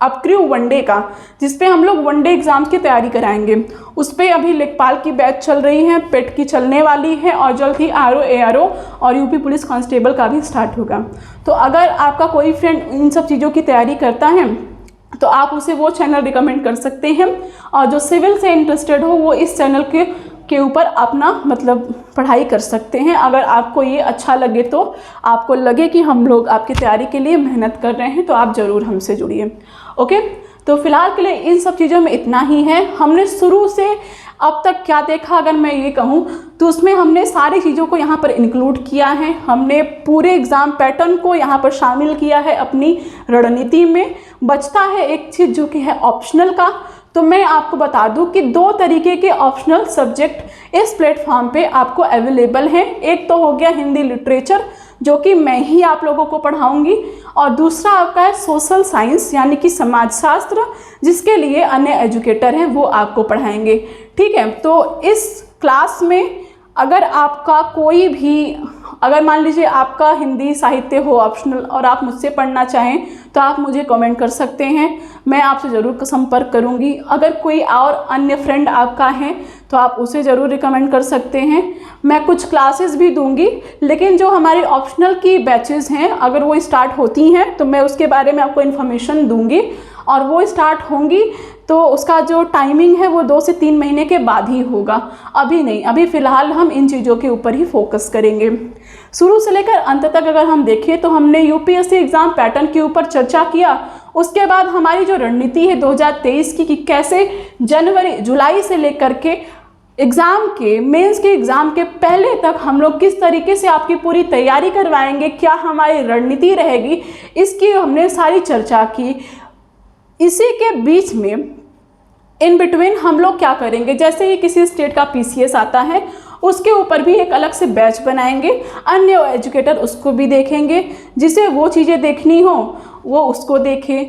अपक्रू वनडे का, जिस पे हम लोग वनडे एग्ज़ाम की तैयारी कराएंगे। उस पर अभी लेखपाल की बैच चल रही है, पेट की चलने वाली है और जल्द ही RO ARO और यूपी पुलिस कांस्टेबल का भी स्टार्ट होगा। तो अगर आपका कोई फ्रेंड इन सब चीज़ों की तैयारी करता है तो आप उसे वो चैनल रिकमेंड कर सकते हैं, और जो सिविल से इंटरेस्टेड हो वो इस चैनल के ऊपर अपना मतलब पढ़ाई कर सकते हैं। अगर आपको ये अच्छा लगे, तो आपको लगे कि हम लोग आपकी तैयारी के लिए मेहनत कर रहे हैं, तो आप ज़रूर हमसे जुड़िए। ओके, तो फिलहाल के लिए इन सब चीज़ों में इतना ही है। हमने शुरू से अब तक क्या देखा अगर मैं ये कहूँ तो उसमें हमने सारी चीज़ों को यहाँ पर इंक्लूड किया है। हमने पूरे एग्ज़ाम पैटर्न को यहाँ पर शामिल किया है अपनी रणनीति में। बचता है एक चीज़ जो कि है ऑप्शनल का। तो मैं आपको बता दूं कि 2 तरीके के ऑप्शनल सब्जेक्ट इस प्लेटफॉर्म पे आपको अवेलेबल हैं। एक तो हो गया हिंदी लिटरेचर, जो कि मैं ही आप लोगों को पढ़ाऊंगी, और दूसरा आपका है सोशल साइंस यानी कि समाजशास्त्र, जिसके लिए अन्य एजुकेटर हैं वो आपको पढ़ाएंगे। ठीक है, तो इस क्लास में अगर आपका कोई भी, अगर मान लीजिए आपका हिंदी साहित्य हो ऑप्शनल और आप मुझसे पढ़ना चाहें तो आप मुझे कमेंट कर सकते हैं, मैं आपसे ज़रूर संपर्क करूंगी। अगर कोई और अन्य फ्रेंड आपका है तो आप उसे ज़रूर रिकमेंड कर सकते हैं। मैं कुछ क्लासेस भी दूंगी, लेकिन जो हमारी ऑप्शनल की बैचेस हैं अगर वो स्टार्ट होती हैं तो मैं उसके बारे में आपको इन्फॉर्मेशन दूंगी, और वो स्टार्ट होंगी तो उसका जो टाइमिंग है वो 2 से 3 महीने के बाद ही होगा, अभी नहीं। अभी फ़िलहाल हम इन चीज़ों के ऊपर ही फोकस करेंगे। शुरू से लेकर अंत तक अगर हम देखें तो हमने यूपीएससी एग्ज़ाम पैटर्न के ऊपर चर्चा किया। उसके बाद हमारी जो रणनीति है 2023 की, कि कैसे जुलाई से लेकर के एग्ज़ाम के, मेंस के एग्ज़ाम के पहले तक हम लोग किस तरीके से आपकी पूरी तैयारी करवाएंगे, क्या हमारी रणनीति रहेगी, इसकी हमने सारी चर्चा की। इसी के बीच में इन बिटवीन हम लोग क्या करेंगे, जैसे ही किसी स्टेट का पीसीएस आता है उसके ऊपर भी एक अलग से बैच बनाएंगे, अन्य एजुकेटर उसको भी देखेंगे, जिसे वो चीज़ें देखनी हो वो उसको देखे।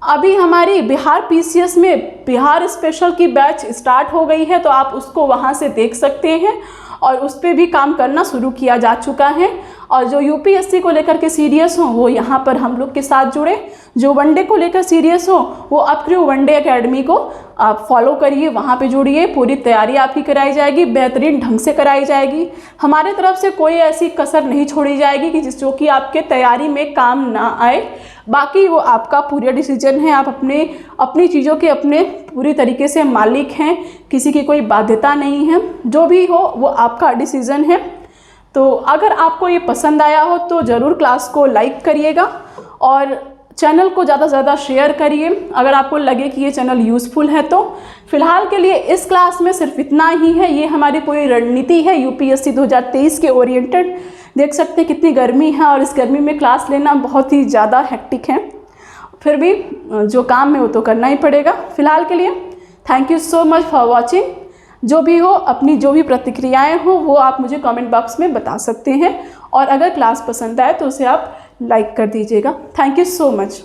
अभी हमारी बिहार पीसीएस में बिहार स्पेशल की बैच स्टार्ट हो गई है, तो आप उसको वहाँ से देख सकते हैं, और उस पर भी काम करना शुरू किया जा चुका है। और जो यूपीएससी को लेकर के सीरियस हो वो यहाँ पर हम लोग के साथ जुड़े, जो वनडे को लेकर सीरियस हो वो अपक्रू वनडे एकेडमी को आप फॉलो करिए, वहाँ पे जुड़िए। पूरी तैयारी आपकी कराई जाएगी, बेहतरीन ढंग से कराई जाएगी। हमारे तरफ से कोई ऐसी कसर नहीं छोड़ी जाएगी कि जो कि आपके तैयारी में काम ना आए। बाकी वो आपका पूरा डिसीजन है, आप अपनी चीज़ों के अपने पूरी तरीके से मालिक हैं, किसी की कोई बाध्यता नहीं है। जो भी हो वो आपका डिसीज़न है। तो अगर आपको ये पसंद आया हो तो ज़रूर क्लास को लाइक करिएगा और चैनल को ज़्यादा से ज़्यादा शेयर करिए अगर आपको लगे कि ये चैनल यूज़फुल है तो। फिलहाल के लिए इस क्लास में सिर्फ इतना ही है। ये हमारी पूरी रणनीति है यूपीएससी 2023 के ओरिएंटेड। देख सकते हैं कितनी गर्मी है, और इस गर्मी में क्लास लेना बहुत ही ज़्यादा हेक्टिक है, फिर भी जो काम है वो तो करना ही पड़ेगा। फिलहाल के लिए thank you so much for watching. जो भी हो, अपनी जो भी प्रतिक्रियाएं हो वो आप मुझे कमेंट बॉक्स में बता सकते हैं, और अगर क्लास पसंद आए तो उसे आप लाइक कर दीजिएगा। Thank you so much.